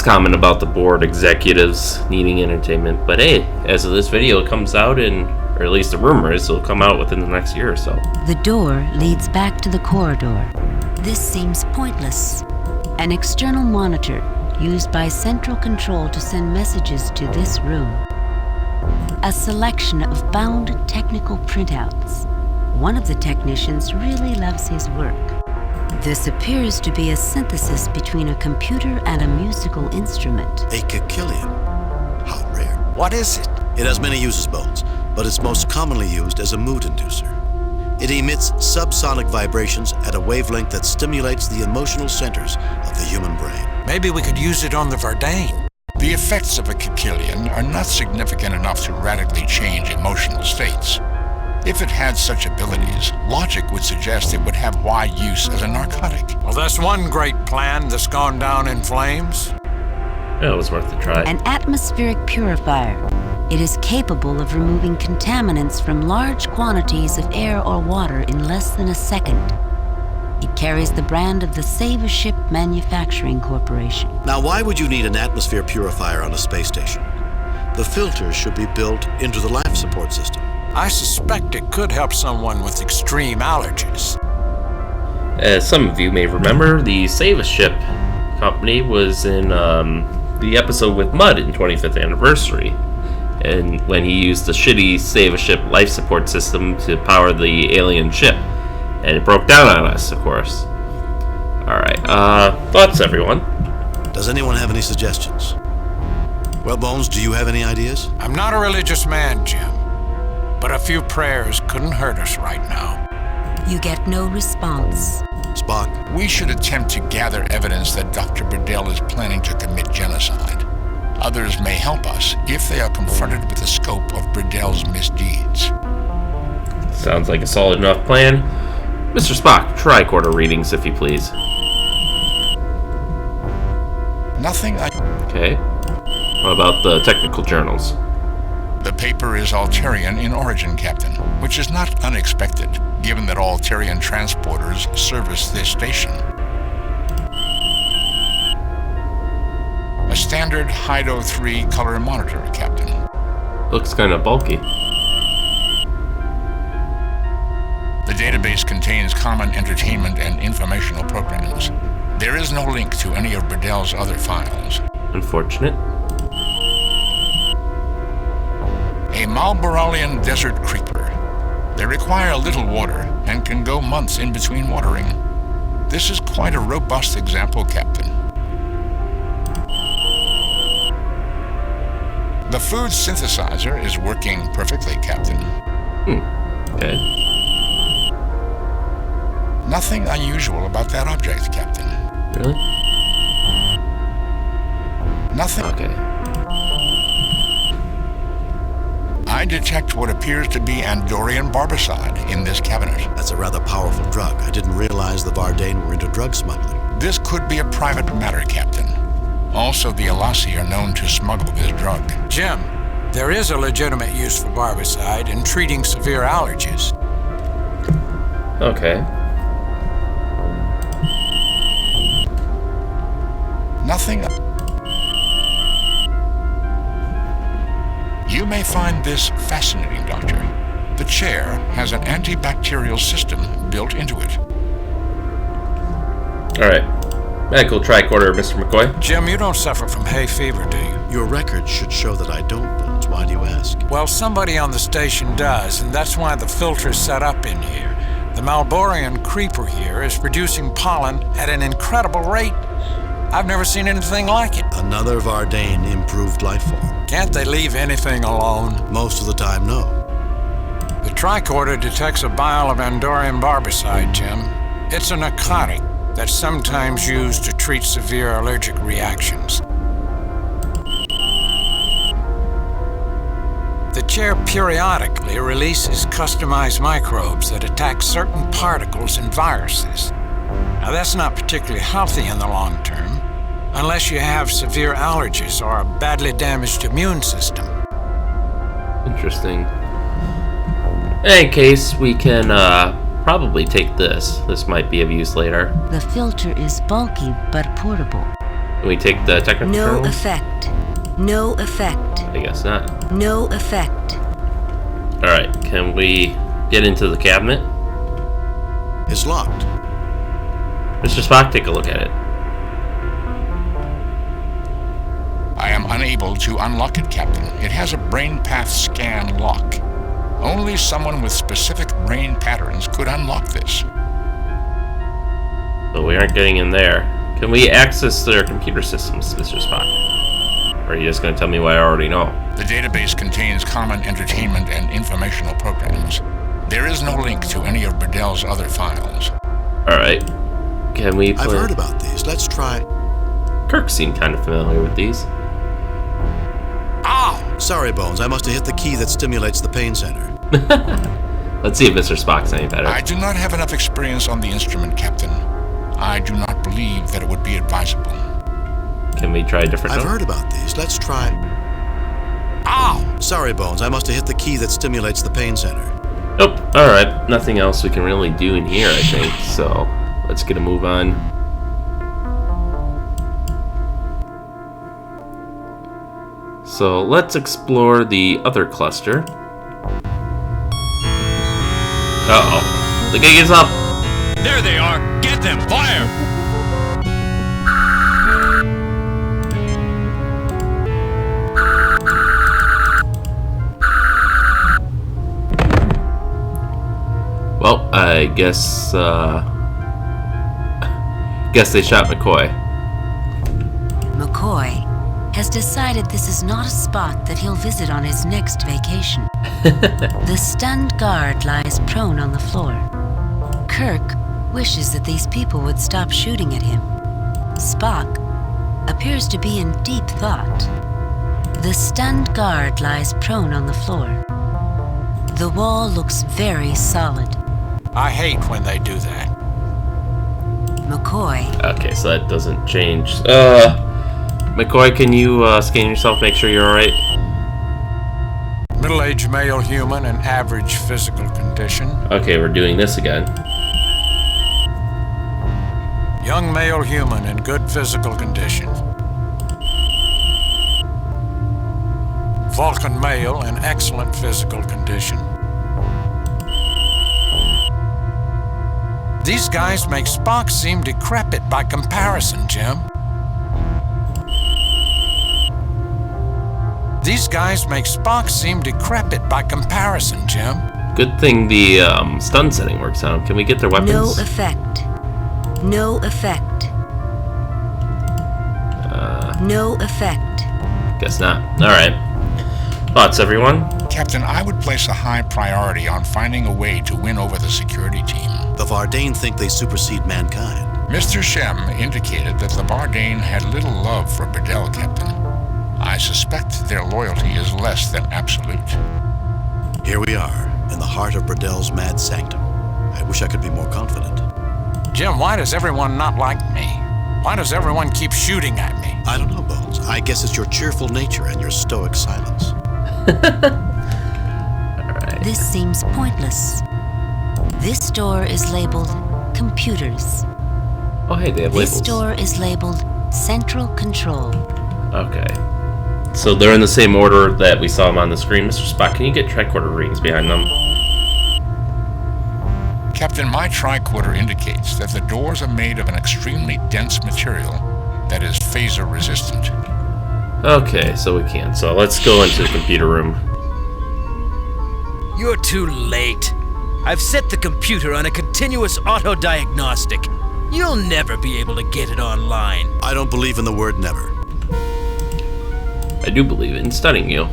comment about the board executives needing entertainment. But hey, as of this video comes out, or at least the rumor is it'll come out within the next year or so. The door leads back to the corridor. This seems pointless. An external monitor used by central control to send messages to this room. A selection of bound technical printouts. One of the technicians really loves his work. This appears to be a synthesis between a computer and a musical instrument. A Kikilian. How rare. What is it? It has many uses, Bones, but it's most commonly used as a mood inducer. It emits subsonic vibrations at a wavelength that stimulates the emotional centers of the human brain. Maybe we could use it on the Verdane. The effects of a Kikilian are not significant enough to radically change emotional states. If it had such abilities, logic would suggest it would have wide use as a narcotic. Well, that's one great plan that's gone down in flames. Yeah, it was worth a try. An atmospheric purifier. It is capable of removing contaminants from large quantities of air or water in less than a second. It carries the brand of the Save-A-Ship Manufacturing Corporation. Now, why would you need an atmosphere purifier on a space station? The filters should be built into the life support system. I suspect it could help someone with extreme allergies. As some of you may remember, the Save-A-Ship company was in the episode with Mudd in 25th anniversary. And when he used the shitty Save-A-Ship life support system to power the alien ship. And it broke down on us, of course. Alright, thoughts, everyone? Does anyone have any suggestions? Well, Bones, do you have any ideas? I'm not a religious man, Jim. But a few prayers couldn't hurt us right now. You get no response. Spock? We should attempt to gather evidence that Dr. Burdell is planning to commit genocide. Others may help us if they are confronted with the scope of Burdell's misdeeds. Sounds like a solid enough plan. Mr. Spock, tricorder readings, if you please. Nothing. Okay. What about the technical journals? The paper is Altarian in origin, Captain, which is not unexpected, given that Altarian transporters service this station. A standard Hydo 3 color monitor, Captain. Looks kind of bulky. The database contains common entertainment and informational programs. There is no link to any of Burdell's other files. Unfortunate. A Malboralian desert creeper. They require little water and can go months in between watering. This is quite a robust example, Captain. The food synthesizer is working perfectly, Captain. Okay. Nothing unusual about that object, Captain. Really? Nothing. Okay. I detect what appears to be Andorian barbicide in this cabinet. That's a rather powerful drug. I didn't realize the Vardane were into drug smuggling. This could be a private matter, Captain. Also, the Alasi are known to smuggle this drug. Jim, there is a legitimate use for barbicide in treating severe allergies. Okay. Nothing. You may find this fascinating, Doctor. The chair has an antibacterial system built into it. Alright. Medical tricorder, Mr. McCoy. Jim, you don't suffer from hay fever, do you? Your record should show that I don't, Bones. Why do you ask? Well, somebody on the station does, and that's why the filter's set up in here. The Malborian creeper here is producing pollen at an incredible rate. I've never seen anything like it. Another Vardane improved life form. Can't they leave anything alone? Most of the time, no. The tricorder detects a vial of Andorian barbicide, Jim. It's a narcotic that's sometimes used to treat severe allergic reactions. The chair periodically releases customized microbes that attack certain particles and viruses. Now, that's not particularly healthy in the long term, unless you have severe allergies or a badly damaged immune system. Interesting. In any case, we can probably take this. This might be of use later. The filter is bulky but portable. Can we take the technical No terminal? effect. No effect. I guess not. No effect. Alright, can we get into the cabinet? It's locked. Mr. Spock, take a look at it. I am unable to unlock it, Captain. It has a brain path scan lock. Only someone with specific brain patterns could unlock this. But we aren't getting in there. Can we access their computer systems, Mr. Spock? Or are you just going to tell me what I already know? The database contains common entertainment and informational programs. There is no link to any of Burdell's other files. Alright. Can we play? I've heard about these. Let's try. Kirk seemed kind of familiar with these. Ow! Sorry, Bones. I must have hit the key that stimulates the pain center. Let's see if Mr. Spock's any better. I do not have enough experience on the instrument, Captain. I do not believe that it would be advisable. Can we try a different I've note? heard about these. Let's try. Ow! Sorry, Bones. I must have hit the key that stimulates the pain center. Nope. Alright. Nothing else we can really do in here, I think. So, let's get a move on. So, let's explore the other cluster. Uh-oh. The gig is up! There they are! Get them! Fire! Well, I guess, guess they shot McCoy. McCoy has decided this is not a spot that he'll visit on his next vacation. The stunned guard lies prone on the floor. Kirk wishes that these people would stop shooting at him. Spock appears to be in deep thought. The stunned guard lies prone on the floor. The wall looks very solid. I hate when they do that. McCoy. Okay, so that doesn't change. McCoy, can you scan yourself, make sure you're alright? Middle-aged male human in average physical condition. Okay, we're doing this again. Young male human in good physical condition. Vulcan male in excellent physical condition. These guys make Spock seem decrepit by comparison, Jim. These guys make Spock seem decrepit by comparison, Jim. Good thing the stun setting works on them. Can we get their weapons? No effect. No effect. No effect. Guess not. Alright. Thoughts, everyone? Captain, I would place a high priority on finding a way to win over the security team. The Vardane think they supersede mankind. Mr. Shem indicated that the Vardane had little love for Burdell, Captain. I suspect their loyalty is less than absolute. Here we are, in the heart of Burdell's mad sanctum. I wish I could be more confident. Jim, why does everyone not like me? Why does everyone keep shooting at me? I don't know, Bones. I guess it's your cheerful nature and your stoic silence. This seems pointless. This door is labeled computers. Oh, hey, they have This labels. door is labeled central control. Okay. So they're in the same order that we saw them on the screen. Mr. Spock, can you get tricorder rings behind them? Captain, my tricorder indicates that the doors are made of an extremely dense material that is phaser resistant. Okay, so we can't. So let's go into the computer room. You're too late. I've set the computer on a continuous auto-diagnostic. You'll never be able to get it online. I don't believe in the word never. I do believe in studying you.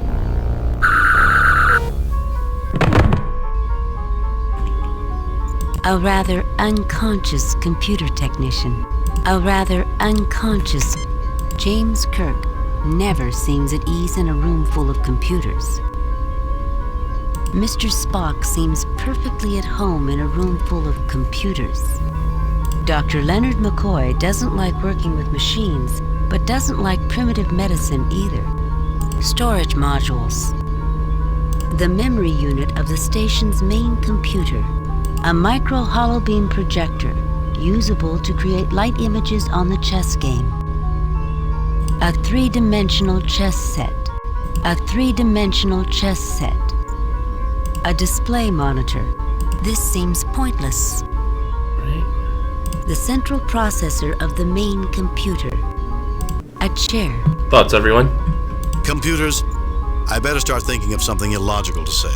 A rather unconscious computer technician. A rather unconscious James Kirk never seems at ease in a room full of computers. Mr. Spock seems perfectly at home in a room full of computers. Dr. Leonard McCoy doesn't like working with machines, but doesn't like primitive medicine either. Storage modules. The memory unit of the station's main computer. A micro holobeam projector, usable to create light images on the chess game. A three-dimensional chess set. A three-dimensional chess set. A display monitor. This seems pointless. Right. The central processor of the main computer. A chair. Thoughts, everyone? Computers, I better start thinking of something illogical to say.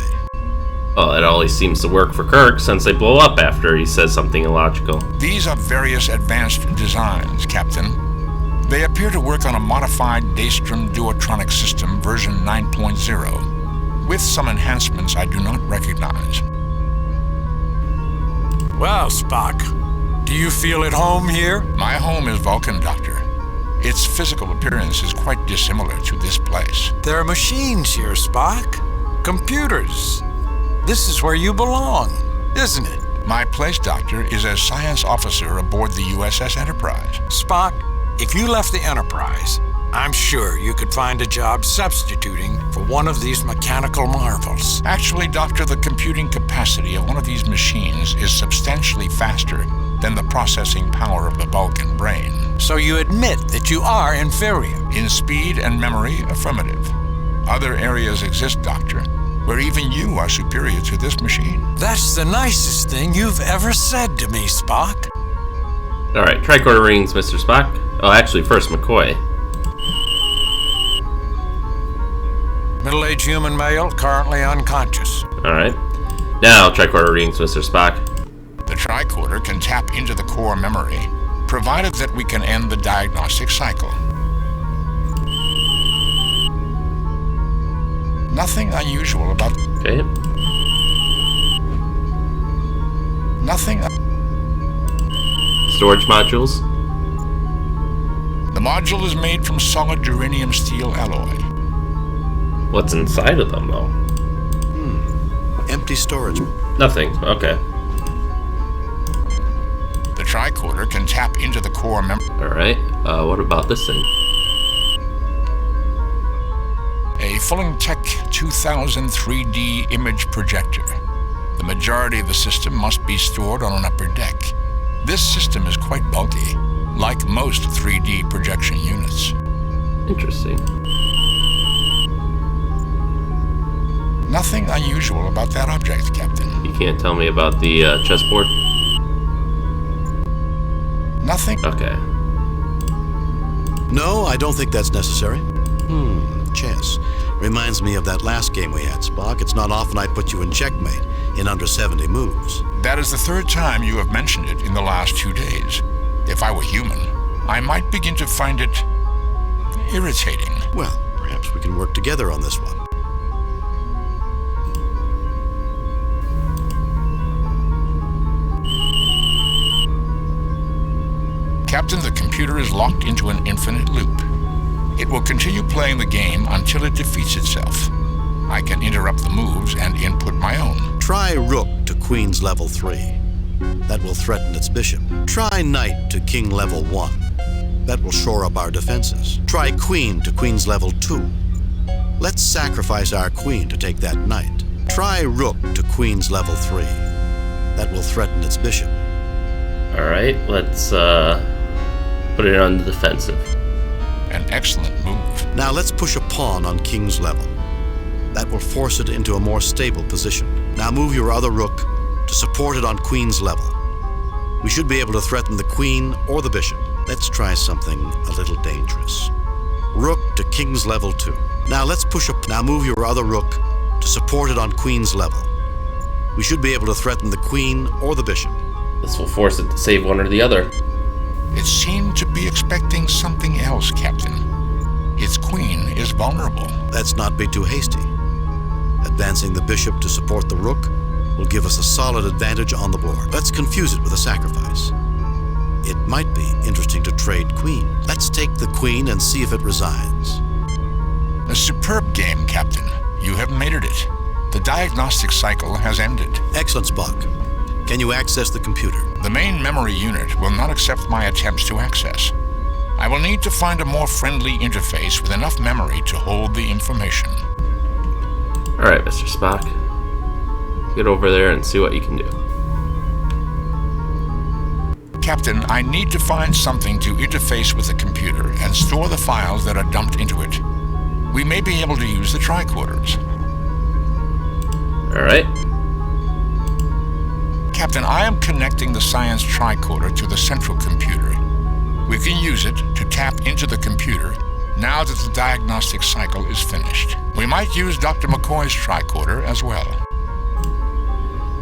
Well, it always seems to work for Kirk since they blow up after he says something illogical. These are various advanced designs, Captain. They appear to work on a modified Daystrom duotronic system version 9.0, with some enhancements I do not recognize. Well, Spock, do you feel at home here? My home is Vulcan, Doctor. Its physical appearance is quite dissimilar to this place. There are machines here, Spock. Computers. This is where you belong, isn't it? My place, Doctor, is as science officer aboard the USS Enterprise. Spock, if you left the Enterprise, I'm sure you could find a job substituting for one of these mechanical marvels. Actually, Doctor, the computing capacity of one of these machines is substantially faster than the processing power of the Vulcan brain. So you admit that you are inferior? In speed and memory, affirmative. Other areas exist, Doctor, where even you are superior to this machine. That's the nicest thing you've ever said to me, Spock. Alright, tricorder rings, Mr. Spock. Oh, actually, first, McCoy. Middle-aged human male, currently unconscious. Alright. Now, tricorder rings, Mr. Spock. The tricorder can tap into the core memory, provided that we can end the diagnostic cycle. Nothing unusual about... Okay. Nothing... Storage modules. The module is made from solid duranium steel alloy. What's inside of them, though? Empty storage. Nothing. Okay. The tricorder can tap into the core memory. Alright. What about this thing? A Fullingtech 2000 3D image projector. The majority of the system must be stored on an upper deck. This system is quite bulky, like most 3D projection units. Interesting. Nothing unusual about that object, Captain. You can't tell me about the chessboard? Nothing. Okay. No, I don't think that's necessary. Chess. Reminds me of that last game we had, Spock. It's not often I put you in checkmate in under 70 moves. That is the third time you have mentioned it in the last 2 days. If I were human, I might begin to find it irritating. Well, perhaps we can work together on this one. Captain, the computer is locked into an infinite loop. It will continue playing the game until it defeats itself. I can interrupt the moves and input my own. Try rook to queen's level 3. That will threaten its bishop. Try knight to king level 1. That will shore up our defenses. Try queen to queen's level 2. Let's sacrifice our queen to take that knight. Try rook to queen's level 3. That will threaten its bishop. Alright, let's put it on the defensive. An excellent move. Now let's push a pawn on king's level. That will force it into a more stable position. Now move your other rook to support it on queen's level. We should be able to threaten the queen or the bishop. Let's try something a little dangerous. Rook to king's level 2. Now let's push up. Now move your other rook to support it on queen's level. We should be able to threaten the queen or the bishop. This will force it to save one or the other. It seemed to be expecting something else, Captain. Its queen is vulnerable. Let's not be too hasty. Advancing the bishop to support the rook will give us a solid advantage on the board. Let's confuse it with a sacrifice. It might be interesting to trade queen. Let's take the queen and see if it resigns. A superb game, Captain. You have mated it. The diagnostic cycle has ended. Excellent, Spock. Can you access the computer? The main memory unit will not accept my attempts to access. I will need to find a more friendly interface with enough memory to hold the information. Alright, Mr. Spock. Get over there and see what you can do. Captain, I need to find something to interface with the computer and store the files that are dumped into it. We may be able to use the tricorders. Alright. Captain, I am connecting the science tricorder to the central computer. We can use it to tap into the computer now that the diagnostic cycle is finished. We might use Dr. McCoy's tricorder as well.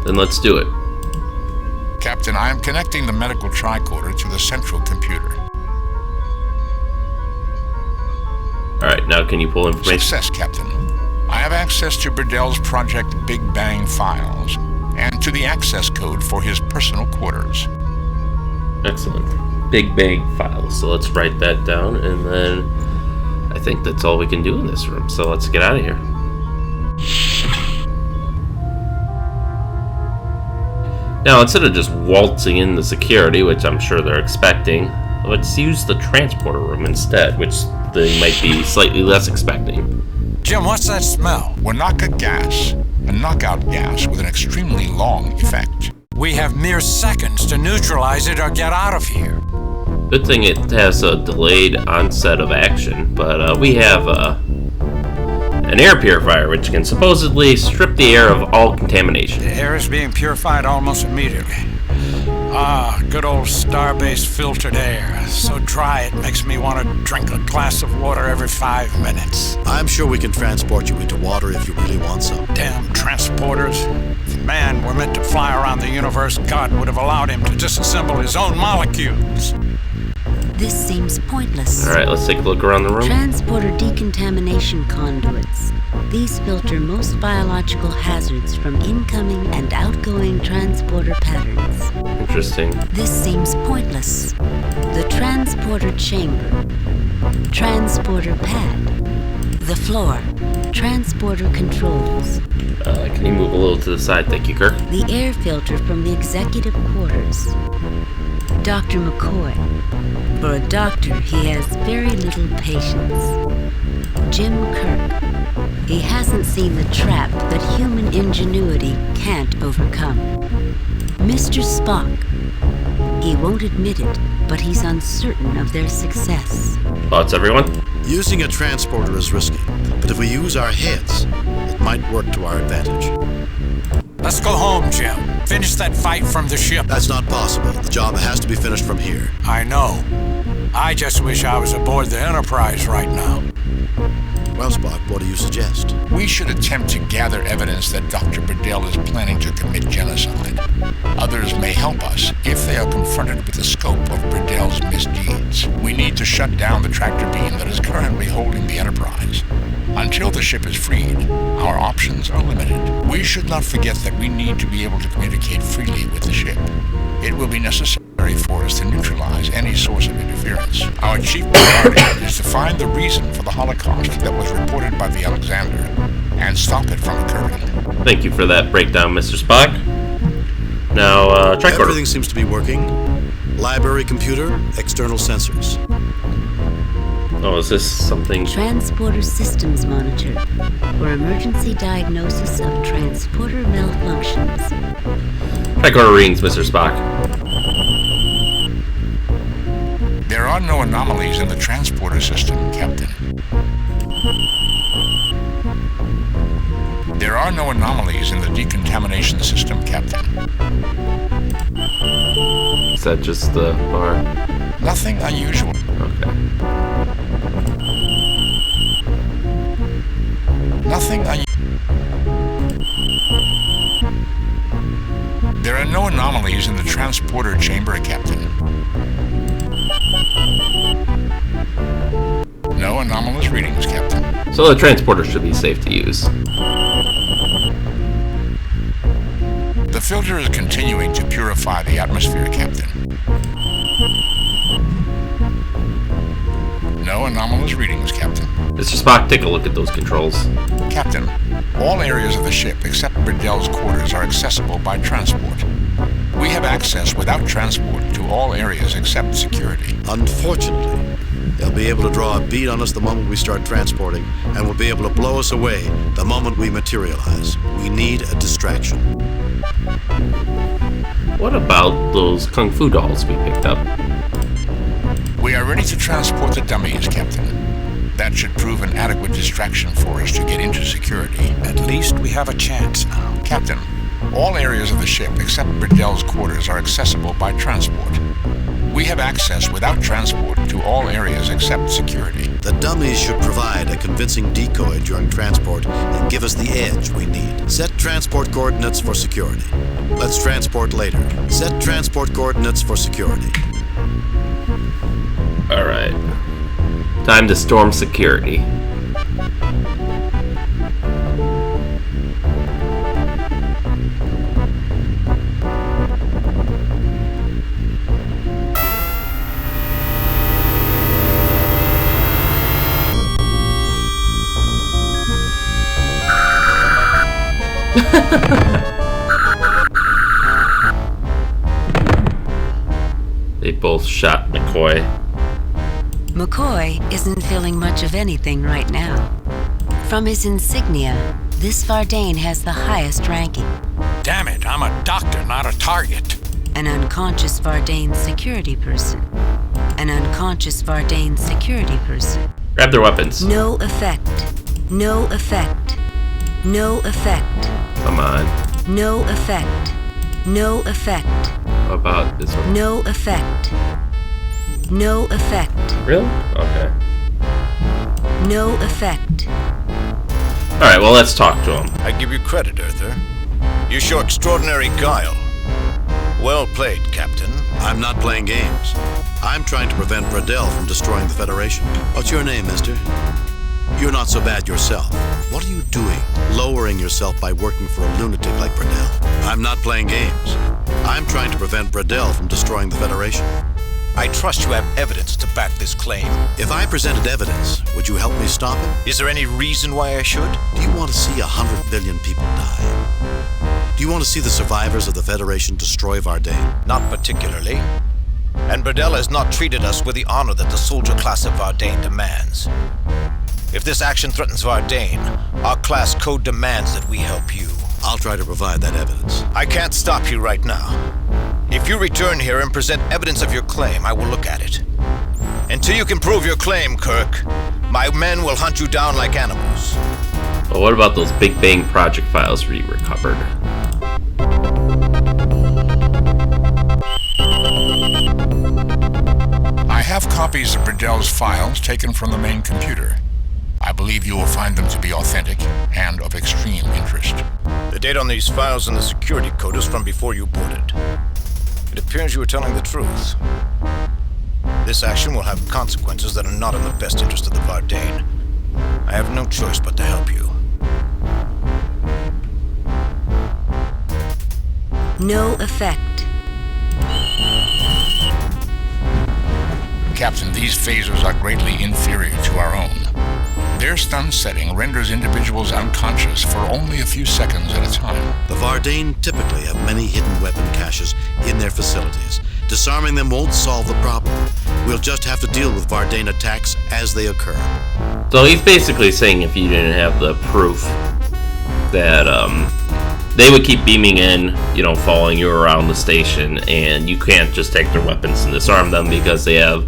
Then let's do it. Captain, I am connecting the medical tricorder to the central computer. Alright, now can you pull information? Success, Captain. I have access to Burdell's Project Big Bang files and to the access code for his personal quarters. Excellent. Big Bang files. So let's write that down, and then I think that's all we can do in this room. So let's get out of here. Now, instead of just waltzing in the security, which I'm sure they're expecting, let's use the transporter room instead, which they might be slightly less expecting. Jim, what's that smell? Wanaka gas, a knockout gas with an extremely long effect. We have mere seconds to neutralize it or get out of here. Good thing it has a delayed onset of action, but we have an air purifier which can supposedly strip the air of all contamination. The air is being purified almost immediately. Ah, good old starbase filtered air. So dry it makes me want to drink a glass of water every 5 minutes. I'm sure we can transport you into water if you really want some. Damn transporters. If man were meant to fly around the universe, God would have allowed him to disassemble his own molecules. This seems pointless. Alright, let's take a look around the room. Transporter decontamination conduits. These filter most biological hazards from incoming and outgoing transporter patterns. Interesting. This seems pointless. The transporter chamber. Transporter pad. The floor. Transporter controls. Can you move a little to the side? Thank you, Kirk. The air filter from the executive quarters. Dr. McCoy. For a doctor, he has very little patience. Jim Kirk. He hasn't seen the trap that human ingenuity can't overcome. Mr. Spock. He won't admit it, but he's uncertain of their success. Thoughts, everyone? Using a transporter is risky, but if we use our heads, it might work to our advantage. Let's go home, Jim. Finish that fight from the ship. That's not possible. The job has to be finished from here. I know. I just wish I was aboard the Enterprise right now. Well, Spock, what do you suggest? We should attempt to gather evidence that Dr. Burdell is planning to commit genocide. Others may help us if they are confronted with the scope of Burdell's misdeeds. We need to shut down the tractor beam that is currently holding the Enterprise. Until the ship is freed, our options are limited. We should not forget that we need to be able to communicate freely with the ship. It will be necessary necessary for us to neutralize any source of interference. Our chief priority is to find the reason for the Holocaust that was reported by the Alexander and stop it from occurring. Thank you for that breakdown, Mr. Spock. Now, tricorder. Everything seems to be working. Library computer, external sensors. Oh, is this something? Transporter systems monitor for emergency diagnosis of transporter malfunctions. Tricorder readings, Mr. Spock. There are no anomalies in the transporter system, Captain. There are no anomalies in the decontamination system, Captain. Is that just the bar? Nothing unusual. Okay. Nothing unusual. There are no anomalies in the transporter chamber, Captain. No anomalous readings, Captain. So the transporter should be safe to use. The filter is continuing to purify the atmosphere, Captain. No anomalous readings, Captain. Mr. Spock, take a look at those controls. Captain, all areas of the ship except Bradell's quarters are accessible by transport. We have access without transport to all areas except security. Unfortunately, they'll be able to draw a bead on us the moment we start transporting, and will be able to blow us away the moment we materialize. We need a distraction. What about those Kung Fu dolls we picked up? We are ready to transport the dummies, Captain. That should prove an adequate distraction for us to get into security. At least we have a chance now. Captain, all areas of the ship except Bradell's quarters are accessible by transport. We have access without transport to all areas except security. The dummies should provide a convincing decoy during transport and give us the edge we need. Set transport coordinates for security. Let's transport later. Set transport coordinates for security. Alright. Time to storm security. They both shot McCoy. McCoy isn't feeling much of anything right now. From his insignia, this Vardane has the highest ranking. Damn it, I'm a doctor, not a target. An unconscious Vardane security person. An unconscious Vardane security person. Grab their weapons. No effect. No effect. No effect. Come on. No effect. No effect. What about this one? No effect. No effect. Really? Okay. No effect. Alright, well, let's talk to him. I give you credit, Earther. You show extraordinary guile. Well played, Captain. I'm not playing games. I'm trying to prevent Bradell from destroying the Federation. What's your name, mister? You're not so bad yourself. What are you doing, lowering yourself by working for a lunatic like Bradell? I'm not playing games. I'm trying to prevent Bradell from destroying the Federation. I trust you have evidence to back this claim. If I presented evidence, would you help me stop him? Is there any reason why I should? Do you want to see 100 billion people die? Do you want to see the survivors of the Federation destroy Vardane? Not particularly. And Bradell has not treated us with the honor that the soldier class of Vardane demands. If this action threatens Vardane, our class code demands that we help you. I'll try to provide that evidence. I can't stop you right now. If you return here and present evidence of your claim, I will look at it. Until you can prove your claim, Kirk, my men will hunt you down like animals. Well, what about those Big Bang Project files we recovered? I have copies of Bradell's files taken from the main computer. I believe you will find them to be authentic and of extreme interest. The date on these files and the security code is from before you boarded. It appears you were telling the truth. This action will have consequences that are not in the best interest of the Vardane. I have no choice but to help you. No effect. Captain, these phasers are greatly inferior to our own. Their stun setting renders individuals unconscious for only a few seconds at a time. The Vardane typically have many hidden weapon caches in their facilities. Disarming them won't solve the problem. We'll just have to deal with Vardane attacks as they occur. So he's basically saying if you didn't have the proof that they would keep beaming in, following you around the station, and you can't just take their weapons and disarm them because they have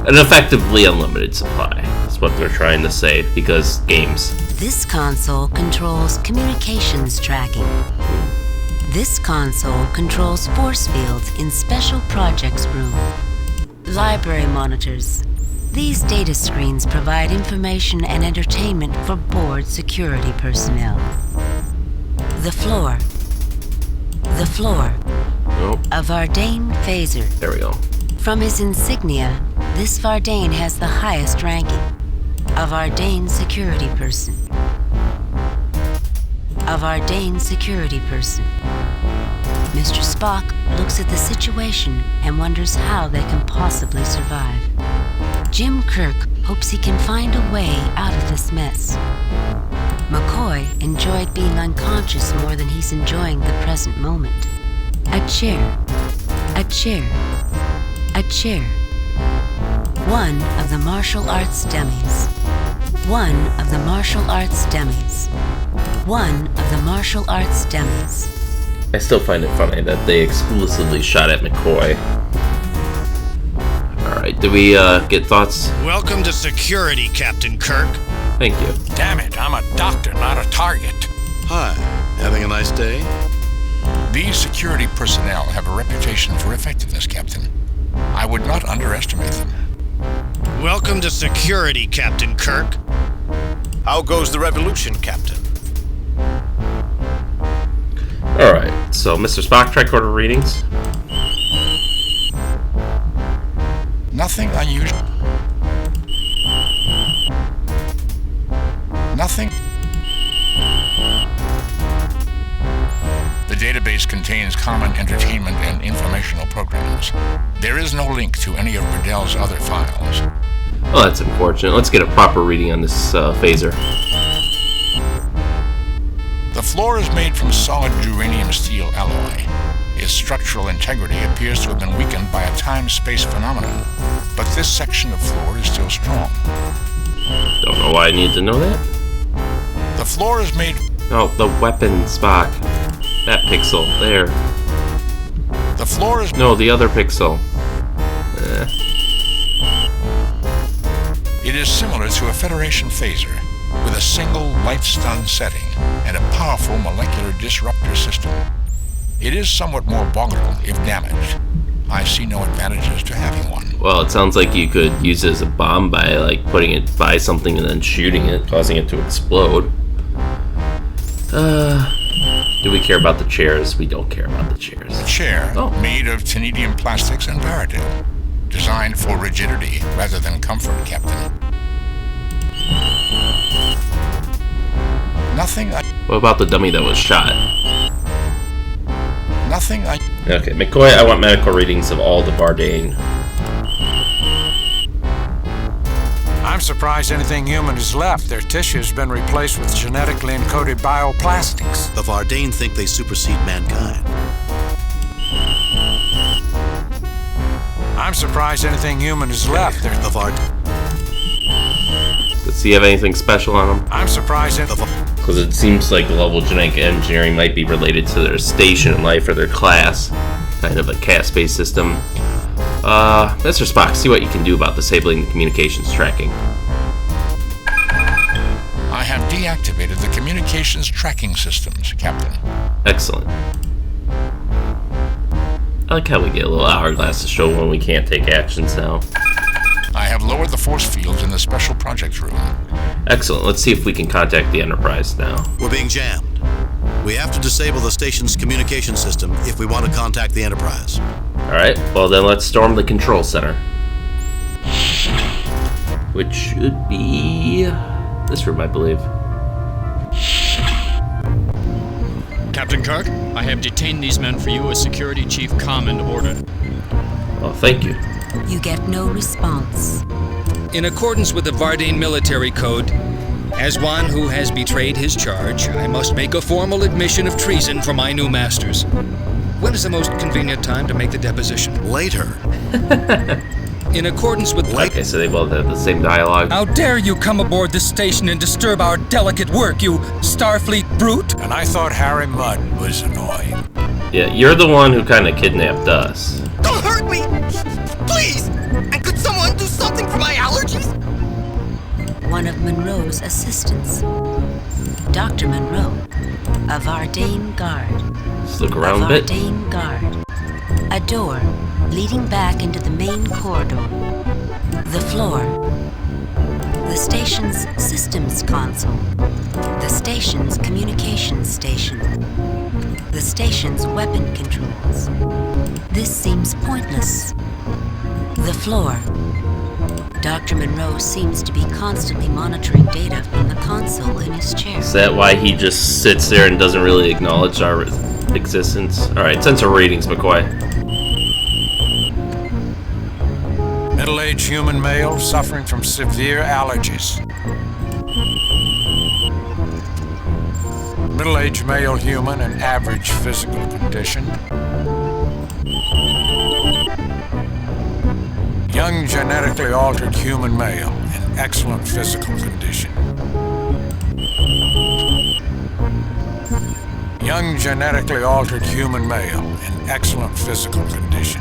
an effectively unlimited supply. That's what they're trying to say, because games. This console controls communications tracking. This console controls force fields in Special Projects Room. Library monitors. These data screens provide information and entertainment for board security personnel. The floor. The floor. Nope. A Vardane phaser. There we go. From his insignia, this Vardane has the highest ranking. A Vardane security person. A Vardane security person. Mr. Spock looks at the situation and wonders how they can possibly survive. Jim Kirk hopes he can find a way out of this mess. McCoy enjoyed being unconscious more than he's enjoying the present moment. A chair. A chair. A chair. One of the martial arts dummies. One of the martial arts dummies. One of the martial arts dummies. I still find it funny that they exclusively shot at McCoy. Alright, do we get thoughts? Welcome to security, Captain Kirk. Thank you. Damn it, I'm a doctor, not a target. Hi, having a nice day? These security personnel have a reputation for effectiveness, Captain. I would not underestimate them. Welcome to security, Captain Kirk. How goes the revolution, Captain? Alright, so Mr. Spock, tricorder readings. Nothing unusual. Nothing. The database contains common entertainment and informational programs. There is no link to any of Riddell's other files. Oh, that's unfortunate. Let's get a proper reading on this phaser. The floor is made from solid uranium steel alloy. Its structural integrity appears to have been weakened by a time-space phenomenon, but this section of floor is still strong. Don't know why I need to know that. The floor is made... Oh, the weapon, Spock. That pixel, there. The floor is... No, the other pixel. It is similar to a Federation phaser, with a single light-stun setting and a powerful molecular disruptor system. It is somewhat more volatile if damaged. I see no advantages to having one. Well, it sounds like you could use it as a bomb by, putting it by something and then shooting it, causing it to explode. Do we care about the chairs? We don't care about the chairs. A chair made of tenedium plastics and Varadil, designed for rigidity rather than comfort, Captain. Nothing. What about the dummy that was shot? Nothing. Okay, McCoy, I want medical readings of all the Vardane. I'm surprised anything human is left. Their tissue has been replaced with genetically encoded bioplastics. The Vardane think they supersede mankind. I'm surprised anything human is left. They're the Vardane. Does he have anything special on him? I'm surprised because it seems like the level of genetic engineering might be related to their station in life or their class. Kind of a caste-based system. Mr. Spock, see what you can do about disabling the communications tracking. I have deactivated the communications tracking systems, Captain. Excellent. I like how we get a little hourglass to show when we can't take actions now. I have lowered the force fields in the special projects room. Excellent. Let's see if we can contact the Enterprise now. We're being jammed. We have to disable the station's communication system if we want to contact the Enterprise. Alright, well then let's storm the control center. Which should be this room, I believe. Captain Kirk, I have detained these men for you as Security Chief Command ordered. Oh, thank you. You get no response. In accordance with the Vardane Military Code, as one who has betrayed his charge, I must make a formal admission of treason for my new masters. When is the most convenient time to make the deposition? Later. In accordance with... Okay, so they both have the same dialogue. How dare you come aboard this station and disturb our delicate work, you Starfleet brute! And I thought Harry Mudd was annoying. Yeah, you're the one who kind of kidnapped us. Don't hurt me! Please! And could someone do something for my allergies? One of Monroe's assistants. Dr. Monroe, a Vardane guard. Let's look around a bit. Vardane guard. A door leading back into the main corridor. The floor. The station's systems console. The station's communications station. The station's weapon controls. This seems pointless. The floor. Dr. Monroe seems to be constantly monitoring data from the console in his chair. Is that why he just sits there and doesn't really acknowledge our existence? Alright, sensor ratings, McCoy. Middle-aged human male suffering from severe allergies. Middle-aged male human in average physical condition. Young genetically altered human male in excellent physical condition. Young genetically altered human male in excellent physical condition.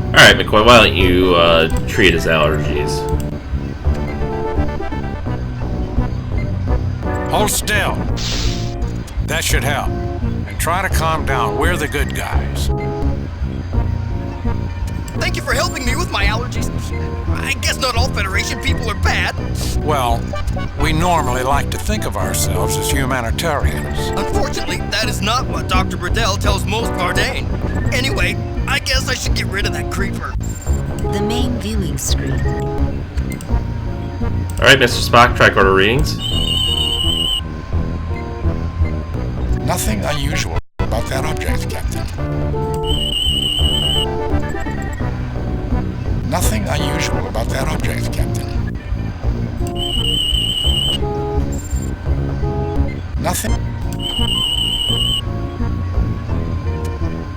Alright, McCoy, why don't you treat his allergies? Hold still. That should help. And try to calm down. We're the good guys. Thank you for helping me with my allergies. I guess not all Federation people are bad. Well, we normally like to think of ourselves as humanitarians. Unfortunately, that is not what Dr. Burdell tells most Vardane. Anyway, I guess I should get rid of that creeper. The main viewing screen. Alright, Mr. Spock, tricorder readings. Nothing unusual about that object, Captain. Nothing unusual about that object, Captain. Nothing.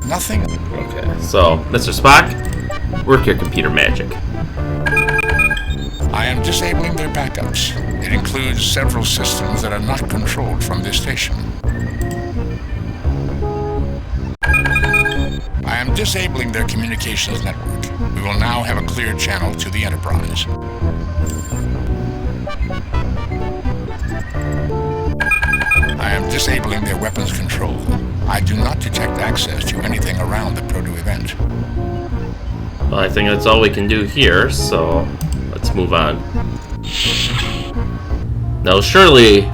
Nothing. Okay, so, Mr. Spock, work your computer magic. I am disabling their backups. It includes several systems that are not controlled from this station. I am disabling their communications network. We will now have a clear channel to the Enterprise. I am disabling their weapons control. I do not detect access to anything around the Proto-event. Well, I think that's all we can do here, so let's move on. Now, surely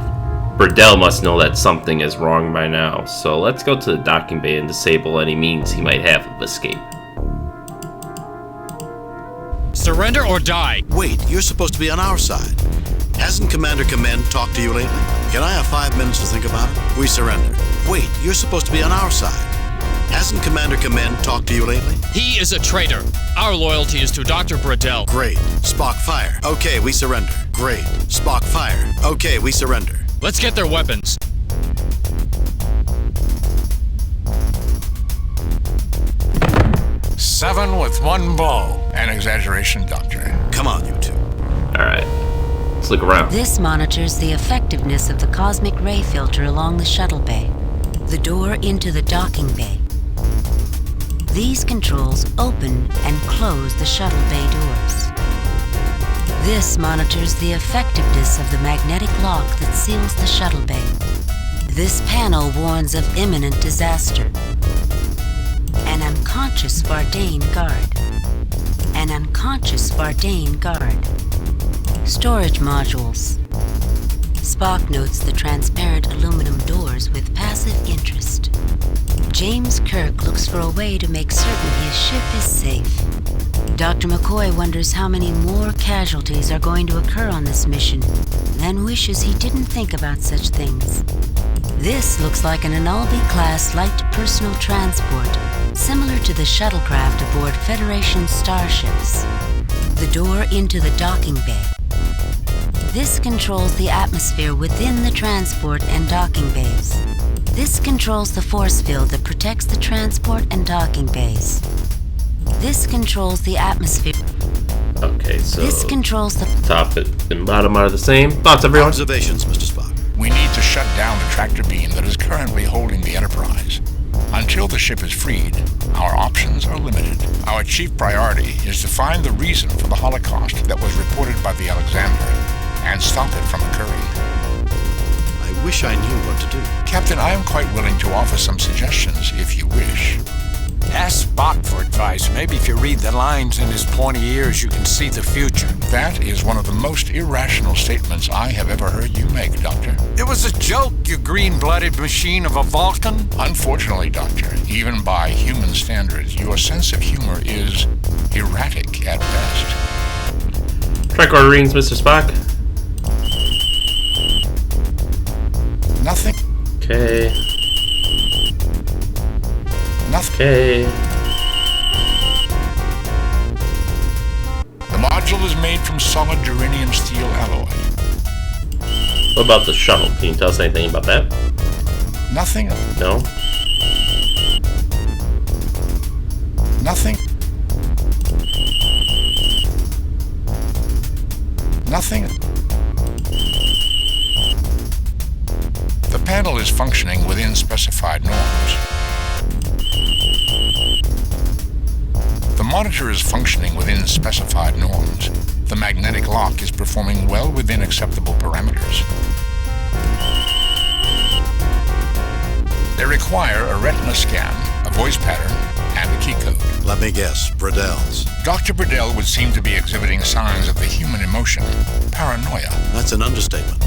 Burdell must know that something is wrong by now, so let's go to the docking bay and disable any means he might have of escape. Surrender or die! Wait, you're supposed to be on our side. Hasn't Commander Command talked to you lately? Can I have 5 minutes to think about it? We surrender. Wait, you're supposed to be on our side. Hasn't Commander Command talked to you lately? He is a traitor. Our loyalty is to Dr. Burdell. Great. Spock, fire. Okay, we surrender. Great. Spock, fire. Okay, we surrender. Let's get their weapons. Seven with one blow. An exaggeration, Doctor. Come on, you two. Alright, let's look around. This monitors the effectiveness of the cosmic ray filter along the shuttle bay. The door into the docking bay. These controls open and close the shuttle bay doors. This monitors the effectiveness of the magnetic lock that seals the shuttle bay. This panel warns of imminent disaster. An unconscious Vardane guard. An unconscious Vardane guard. Storage modules. Spock notes the transparent aluminum doors with passive interest. James Kirk looks for a way to make certain his ship is safe. Dr. McCoy wonders how many more casualties are going to occur on this mission, then wishes he didn't think about such things. This looks like an Analbi-class light personal transport, similar to the shuttlecraft aboard Federation starships. The door into the docking bay. This controls the atmosphere within the transport and docking bays. This controls the force field that protects the transport and docking bays. This controls the atmosphere. Okay, so this controls the top and bottom are the same. Thoughts, everyone? Observations, Mr. Spock. We need to shut down the tractor beam that is currently holding the Enterprise. Until the ship is freed, our options are limited. Our chief priority is to find the reason for the Holocaust that was reported by the Alexander and stop it from occurring. I wish I knew what to do. Captain, I am quite willing to offer some suggestions if you wish. Ask Spock for advice. Maybe if you read the lines in his pointy ears, you can see the future. That is one of the most irrational statements I have ever heard you make, Doctor. It was a joke, you green-blooded machine of a Vulcan. Unfortunately, Doctor, even by human standards, your sense of humor is erratic at best. Tricorder readings, Mr. Spock. Nothing. Okay. Nothing. Okay. The module is made from solid duranium steel alloy. What about the shuttle? Can you tell us anything about that? Nothing. No? Nothing. Nothing. The panel is functioning within specified norms. The monitor is functioning within specified norms. The magnetic lock is performing well within acceptable parameters. They require a retina scan, a voice pattern, and a key code. Let me guess, Bradell's. Dr. Bradell would seem to be exhibiting signs of the human emotion, paranoia. That's an understatement.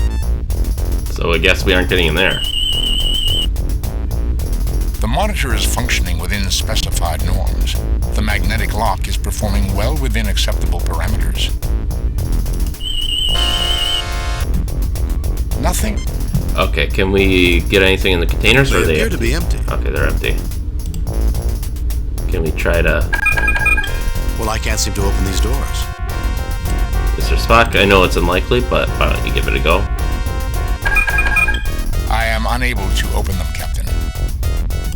So I guess we aren't getting in there. The monitor is functioning within specified norms. The magnetic lock is performing well within acceptable parameters. Nothing. Okay, can we get anything in the containers, or are they appear to be empty. Okay, they're empty. Can we try to... Well, I can't seem to open these doors. Mr. Spock, I know it's unlikely, but why don't you give it a go? I am unable to open them, Captain.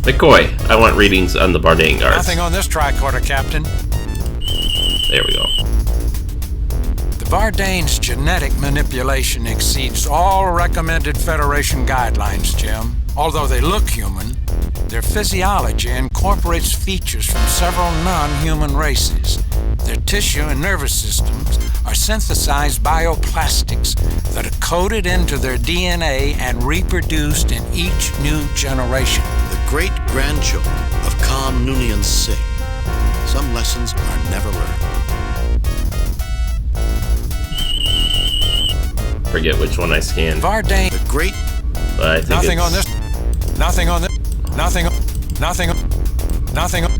McCoy, I want readings on the Bardain guards. Nothing on this tricorder, Captain. There we go. The Bardain's genetic manipulation exceeds all recommended Federation guidelines, Jim. Although they look human, their physiology incorporates features from several non-human races. Their tissue and nervous systems are synthesized bioplastics that are coded into their DNA and reproduced in each new generation. The great-grandchildren of Khan Noonien Singh. Some lessons are never learned. Forget which one I scanned. Bardain. The great... But I think nothing it's... on this. Nothing on this. Nothing.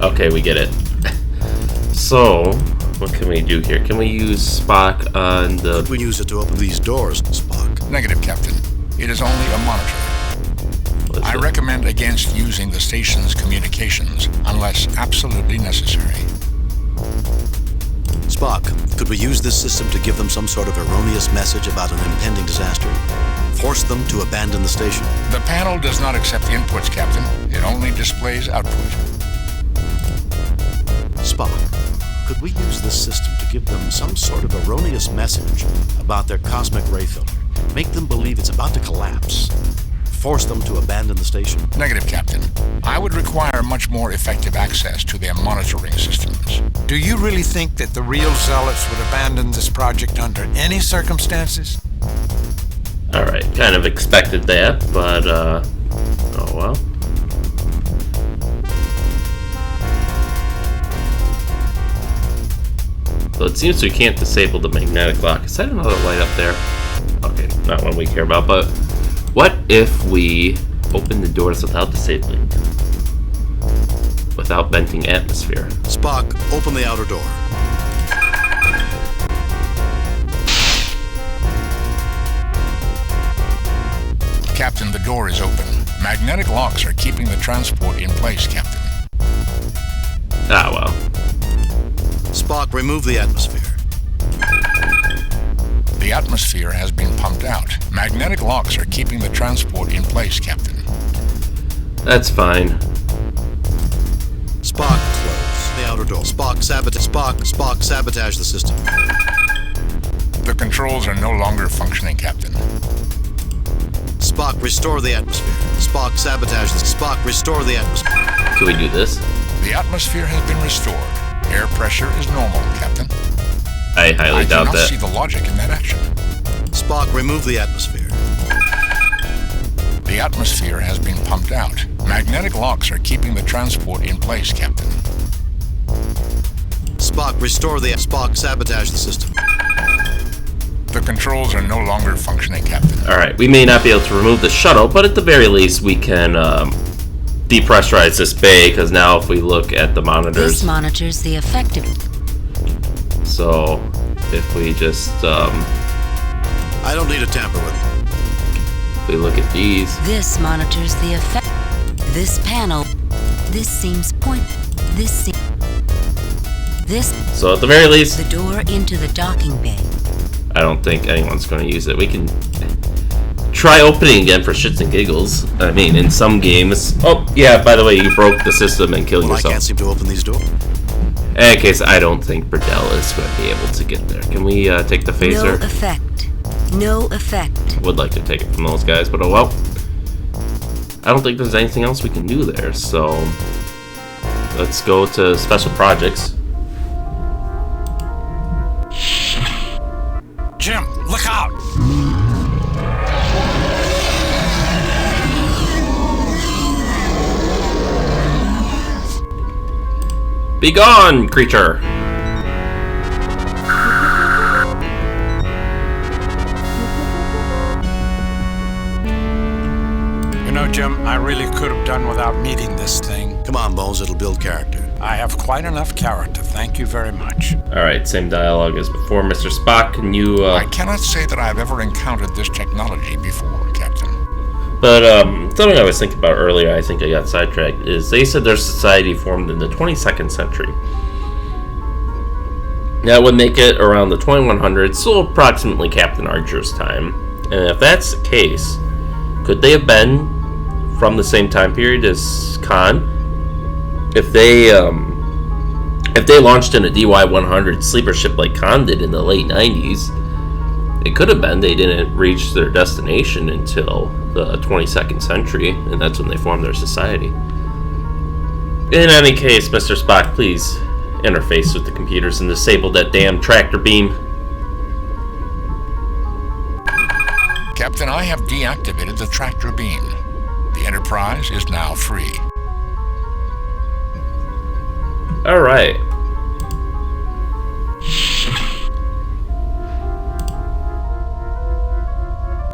Okay, we get it. So, what can we do here? Can we use Spock on the... Could we use it to open these doors, Spock? Negative, Captain. It is only a monitor. I recommend against using the station's communications unless absolutely necessary. Spock, could we use this system to give them some sort of erroneous message about an impending disaster? Force them to abandon the station? The panel does not accept inputs, Captain. It only displays output. Spock, could we use this system to give them some sort of erroneous message about their cosmic ray filter? Make them believe it's about to collapse. Force them to abandon the station? Negative, Captain. I would require much more effective access to their monitoring systems. Do you really think that the real zealots would abandon this project under any circumstances? Alright, kind of expected that, but, oh well. So it seems we can't disable the magnetic lock. Is that another light up there? Okay, not one we care about, but what if we open the doors without disabling? Without venting atmosphere? Spock, open the outer door. Captain, the door is open. Magnetic locks are keeping the transport in place, Captain. Spock, remove the atmosphere. The atmosphere has been pumped out. Magnetic locks are keeping the transport in place, Captain. That's fine. Spock, close the outer door. Spock, sabotage the system. The controls are no longer functioning, Captain. Spock, restore the atmosphere. Spock, sabotage the... Spock, restore the atmosphere. Can we do this? The atmosphere has been restored. Air pressure is normal, Captain. I highly doubt that. I do not see the logic in that action. Spock, remove the atmosphere. The atmosphere has been pumped out. Magnetic locks are keeping the transport in place, Captain. Spock, restore the... Spock, sabotage the system. The controls are no longer functioning, Captain. Alright, we may not be able to remove the shuttle, but at the very least we can depressurize this bay, because now if we look at the monitors... This monitors the effective... So, if we just... I don't need to tamper with them. If we look at these... This monitors the effect... This panel... This seems point... This seems... This... So at the very least... The door into the docking bay. I don't think anyone's going to use it. We can try opening again for shits and giggles. I mean, in some games... Oh, yeah, by the way, you broke the system and killed yourself. I can't seem to open these doors. In any case, I don't think Burdell is going to be able to get there. Can we take the phaser? No effect. No effect. Would like to take it from those guys, but oh well. I don't think there's anything else we can do there, so... Let's go to special projects. Jim, look out! Be gone, creature! You know, Jim, I really could have done without meeting this thing. Come on, Bones, it'll build character. I have quite enough character, thank you very much. Alright, same dialogue as before. Mr. Spock, can you, I cannot say that I have ever encountered this technology before, Captain. But, something I was thinking about earlier, I think I got sidetracked, is they said their society formed in the 22nd century. That would make it around the 2100s, so approximately Captain Archer's time. And if that's the case, could they have been from the same time period as Khan? If they launched in a DY-100 sleeper ship like Khan did in the late 90s, it could have been they didn't reach their destination until the 22nd century, and that's when they formed their society. In any case, Mr. Spock, please interface with the computers and disable that damn tractor beam. Captain, I have deactivated the tractor beam. The Enterprise is now free. Alright.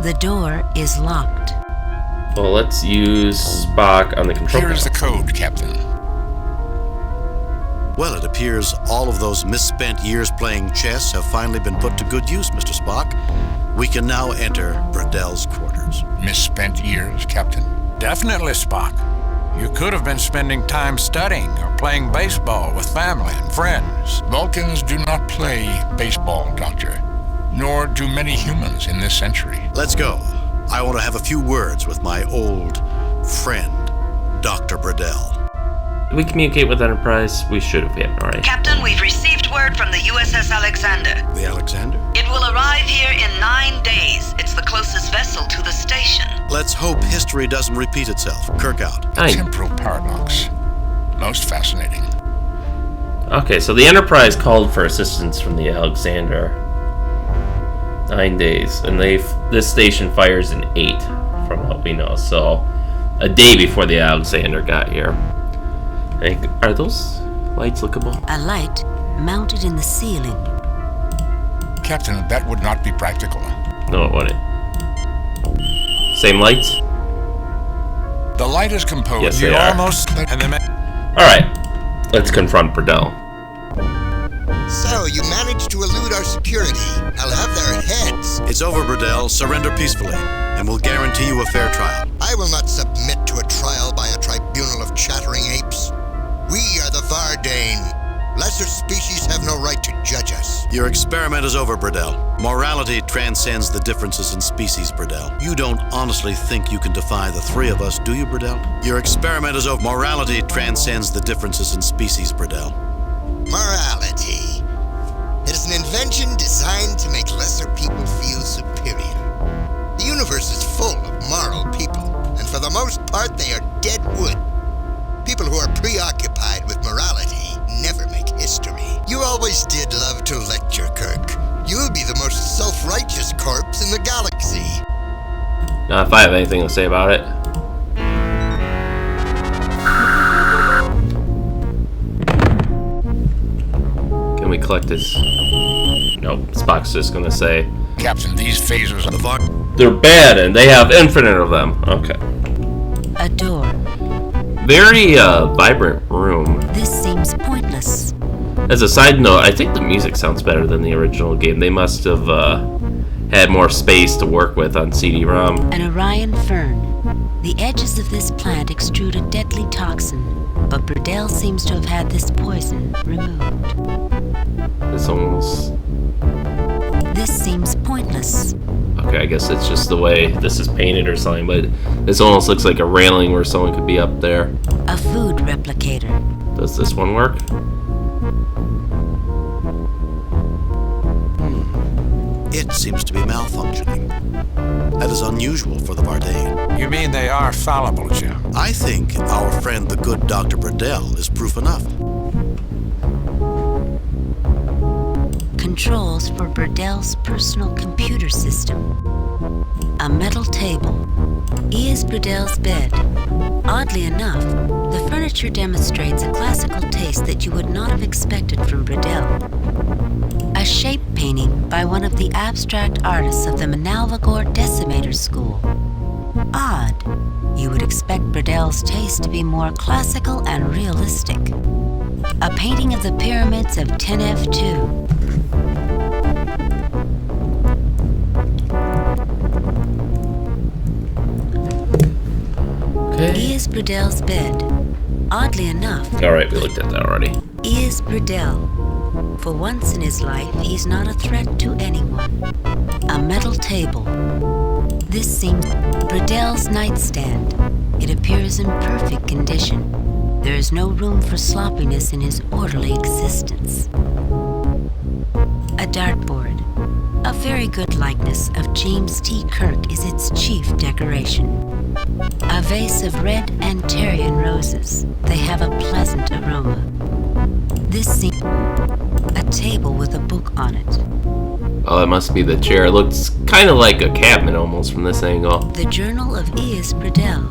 The door is locked. Well, let's use Spock on the control panel. Here is the code, Captain. Well, it appears all of those misspent years playing chess have finally been put to good use, Mr. Spock. We can now enter Burdell's quarters. Misspent years, Captain? Definitely, Spock. You could have been spending time studying or playing baseball with family and friends. Vulcans do not play baseball, Doctor. Nor do many humans in this century. Let's go. I want to have a few words with my old friend, Dr. Burdell. Did we communicate with Enterprise? We should have, yeah, alright. Captain, we've received word from the USS Alexander. The Alexander? It will arrive here in 9 days. It's the closest vessel to the station. Let's hope history doesn't repeat itself. Kirk out. Temporal paradox. Most fascinating. Okay, so the Enterprise called for assistance from the Alexander. 9 days, and this station fires in 8, from what we know. So, a day before the Alexander got here. Are those lights lookable? A light mounted in the ceiling. Captain, that would not be practical. No, it wouldn't. Same lights? The light is composed. Yes, they are. Alright, let's confront Burdell. So, you managed to elude our security. I'll have their heads. It's over, Burdell. Surrender peacefully, and we'll guarantee you a fair trial. I will not submit to a trial by a tribunal of chattering apes. We are the Vardane. Lesser species have no right to judge us. Your experiment is over, Burdell. Morality transcends the differences in species, Burdell. You don't honestly think you can defy the three of us, do you, Burdell? Your experiment is over. Morality transcends the differences in species, Burdell. Morality. It is an invention designed to make lesser people feel superior. The universe is full of moral people, and for the most part, they are dead wood. People who are preoccupied with morality never make history. You always did love to lecture, Kirk. You'll be the most self-righteous corpse in the galaxy. Now, if I have anything to say about it. Can we collect this? Nope, Spock's just gonna say, Captain, these phasers of the they're bad and they have infinite of them. Okay. A door. Very vibrant room. This seems pointless. As a side note, I think the music sounds better than the original game. They must have had more space to work with on CD-ROM. An Orion fern. The edges of this plant extrude a deadly toxin, but Burdell seems to have had this poison removed. It's almost... This seems pointless. Okay, I guess it's just the way this is painted or something, but this almost looks like a railing where someone could be up there. A food replicator. Does this one work? It seems to be malfunctioning. That is unusual for the Vardane. You mean they are fallible, Jim? I think our friend, the good Dr. Burdell, is proof enough. Controls for Burdell's personal computer system. A metal table. E is Burdell's bed. Oddly enough, the furniture demonstrates a classical taste that you would not have expected from Burdell. A shape painting by one of the abstract artists of the Manalvagor Decimator School. Odd. You would expect Burdell's taste to be more classical and realistic. A painting of the pyramids of Tenef-2. E is Burdell's bed. Oddly enough... Alright, we looked at that already. E is Burdell. For once in his life, he's not a threat to anyone. A metal table. This seems Burdell's nightstand. It appears in perfect condition. There is no room for sloppiness in his orderly existence. A dartboard. A very good likeness of James T. Kirk is its chief decoration. A vase of red Antarian roses. They have a pleasant aroma. This seems a table with a book on it. Oh, that must be the chair. It looks kind of like a cabinet almost from this angle. The Journal of E. S. Burdell.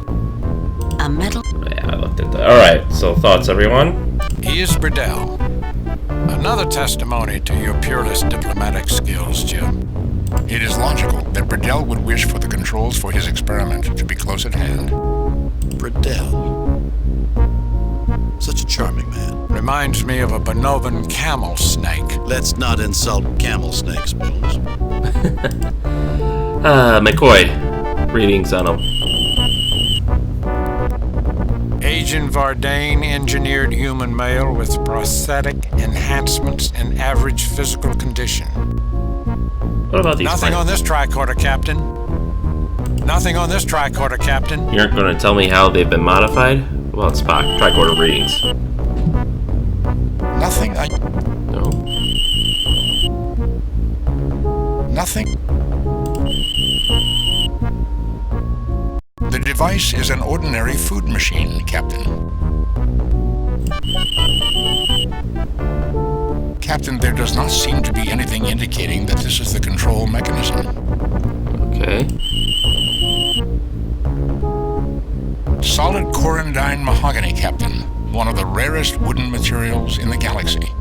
A metal... Yeah, I looked at that. Alright, so thoughts, everyone? E. S. Burdell. Another testimony to your peerless diplomatic skills, Jim. It is logical that Burdell would wish for the controls for his experiment to be close at hand. Burdell. Such a charming man. Reminds me of a Bonovan camel snake. Let's not insult camel snakes, Bones. McCoy. Readings on him. Agent Vardane, engineered human male with prosthetic enhancements in average physical condition. What about these? Nothing on this tricorder, Captain. Nothing on this tricorder, Captain. You aren't going to tell me how they've been modified? Well, Spock, tricorder readings. Nothing. No. Nothing. The device is an ordinary food machine, Captain. Captain, there does not seem to be anything indicating that this is the control mechanism. Okay. Solid corundine mahogany, Captain. One of the rarest wooden materials in the galaxy.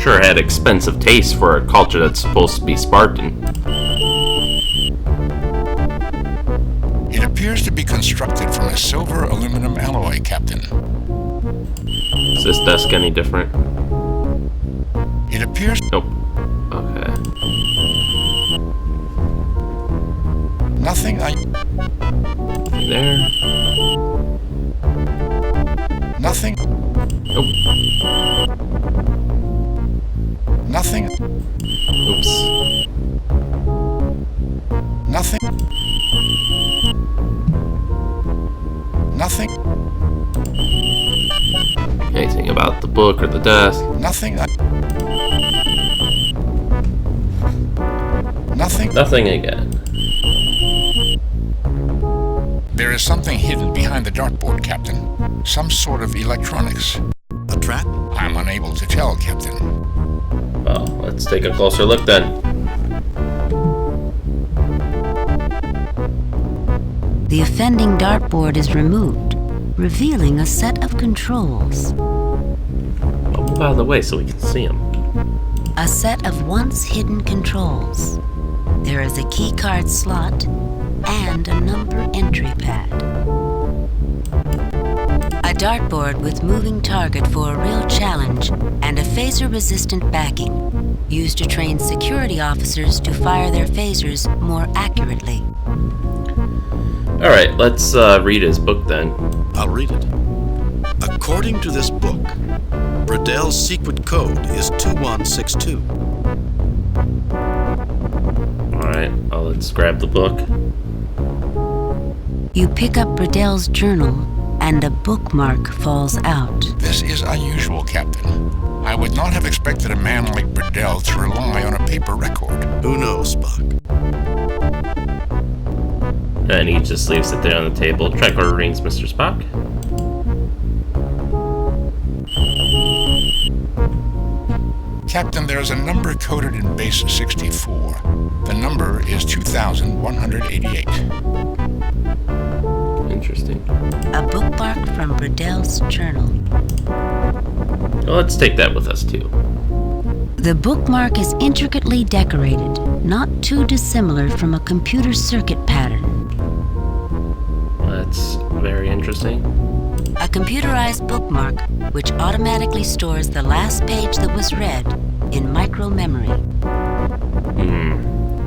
Sure had expensive taste for a culture that's supposed to be Spartan. It appears to be constructed from a silver aluminum alloy, Captain. Is this desk any different? It appears... Nope. Okay. Nothing there. Nothing. Nope. Nothing. Oops. Nothing. Nothing. Anything about the book or the desk? Nothing. Nothing. Nothing again. There is something hidden behind the dartboard, Captain. Some sort of electronics. A trap? I'm unable to tell, Captain. Well, let's take a closer look then. The offending dartboard is removed, revealing a set of controls. I'll move out of the way so we can see them. A set of once hidden controls. There is a keycard slot and a number entry pad. A dartboard with moving target for a real challenge and a phaser-resistant backing, used to train security officers to fire their phasers more accurately. Alright, let's read his book then. I'll read it. According to this book, Bradell's secret code is 2162. Alright, let's grab the book. You pick up Bradell's journal, and a bookmark falls out. This is unusual, Captain. I would not have expected a man like Bradell to rely on a paper record. Who knows, Spock? And he just leaves it there on the table. Tricorder rings, Mr. Spock. Captain, there is a number coded in base 64. The number is 2188. Interesting. A bookmark from Bradell's journal. Well, let's take that with us too. The bookmark is intricately decorated, not too dissimilar from a computer circuit pattern. That's very interesting. A computerized bookmark which automatically stores the last page that was read in micro-memory.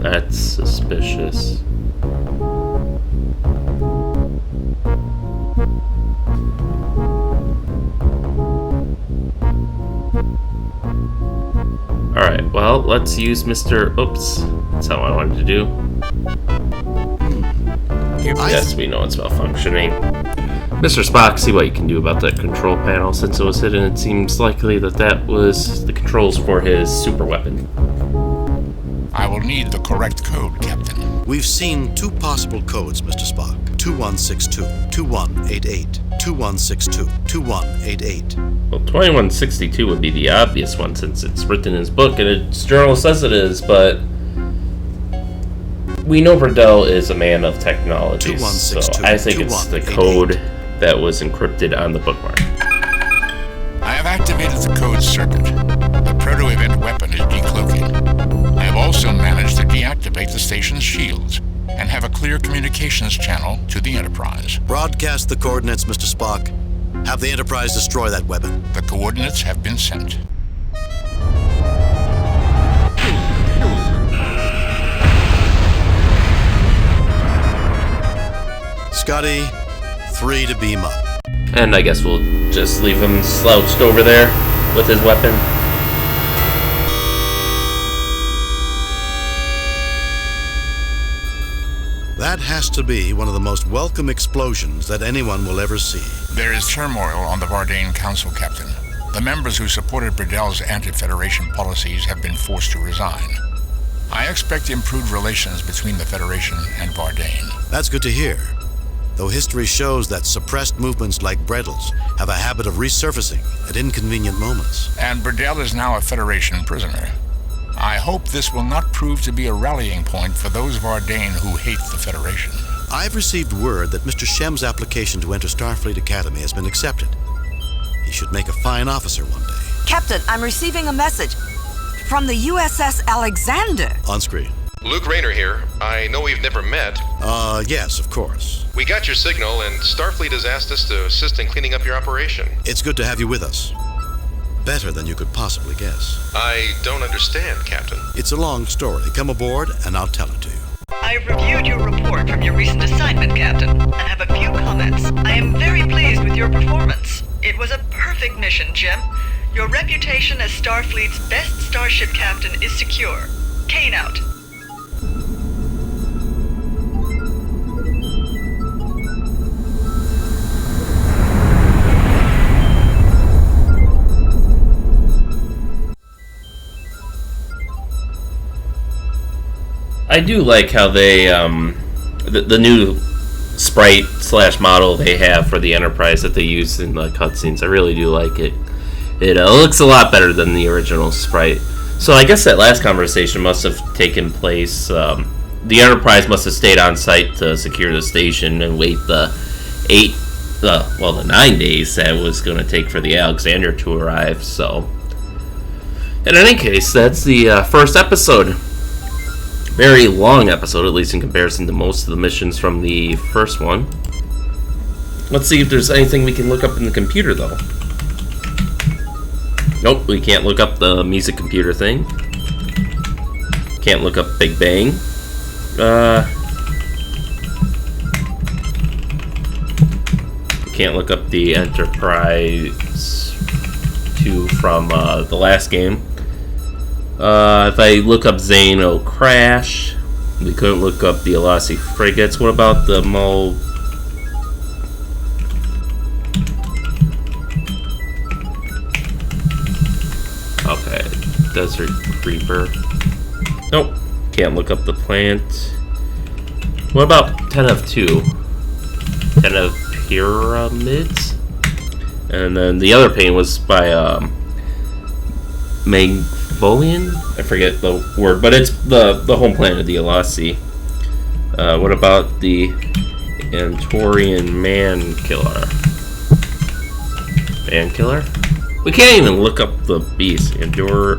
That's suspicious. Alright, well, let's use Mr. Oops. That's how I wanted to do. Yes, we know it's malfunctioning. Mr. Spock, see what you can do about that control panel. Since it was hidden, it seems likely that that was the controls for his super weapon. I will need the correct code, Captain. We've seen two possible codes, Mr. Spock. 2162, 2188, 2162, 2188. Well, 2162 would be the obvious one since it's written in his book and its journal says it is, but we know Bradell is a man of technology, so I think it's the code that was encrypted on the bookmark. I have activated the code circuit. The proto-event weapon is decloaking. I have also managed to deactivate the station's shields and have a clear communications channel to the Enterprise. Broadcast the coordinates, Mr. Spock. Have the Enterprise destroy that weapon. The coordinates have been sent. Scotty, 3 to beam up. And I guess we'll just leave him slouched over there with his weapon. That has to be one of the most welcome explosions that anyone will ever see. There is turmoil on the Vardane Council, Captain. The members who supported Bradell's anti-Federation policies have been forced to resign. I expect improved relations between the Federation and Vardane. That's good to hear. Though history shows that suppressed movements like Bradell's have a habit of resurfacing at inconvenient moments. And Bradell is now a Federation prisoner. I hope this will not prove to be a rallying point for those Vardane who hate the Federation. I've received word that Mr. Shem's application to enter Starfleet Academy has been accepted. He should make a fine officer one day. Captain, I'm receiving a message from the USS Alexander. On screen. Luke Rayner here. I know we've never met. Yes, of course. We got your signal, and Starfleet has asked us to assist in cleaning up your operation. It's good to have you with us. Better than you could possibly guess. I don't understand, Captain. It's a long story. Come aboard, and I'll tell it to you. I've reviewed your report from your recent assignment, Captain, and have a few comments. I am very pleased with your performance. It was a perfect mission, Jim. Your reputation as Starfleet's best starship captain is secure. Kane out. I do like how they, the new sprite / model they have for the Enterprise that they use in the cutscenes. I really do like it. It looks a lot better than the original sprite. So I guess that last conversation must have taken place. The Enterprise must have stayed on site to secure the station and wait the 9 days that it was going to take for the Alexander to arrive. So, in any case, that's the first episode. Very long episode, at least in comparison to most of the missions from the first one. Let's see if there's anything we can look up in the computer, though. Nope, we can't look up the music computer thing. Can't look up Big Bang. Can't look up the Enterprise 2 from the last game. If I look up Zane, it'll crash. We couldn't look up the Alasi frigates. What about the Okay, Desert Creeper. Nope, can't look up the plant. What about 10 of 2? 10 of Pyramids? And then the other painting was by Magolian? I forget the word, but it's the home planet of the Alasi. What about the Antorian Man-Killer? Man-Killer? We can't even look up the beast. Andor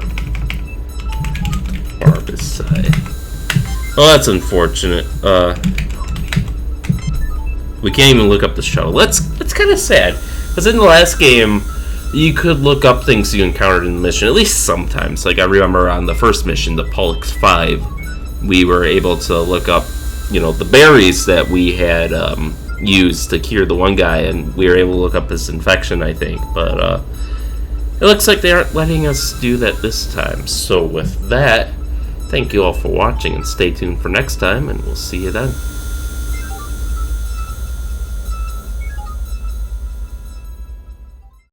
Barbicide. Oh, that's unfortunate. We can't even look up the shuttle. That's kind of sad. Because in the last game, you could look up things you encountered in the mission, at least sometimes. Like, I remember on the first mission, the Pollux 5, we were able to look up, the berries that we had used to cure the one guy, and we were able to look up his infection, I think. But, it looks like they aren't letting us do that this time. So with that, thank you all for watching, and stay tuned for next time, and we'll see you then.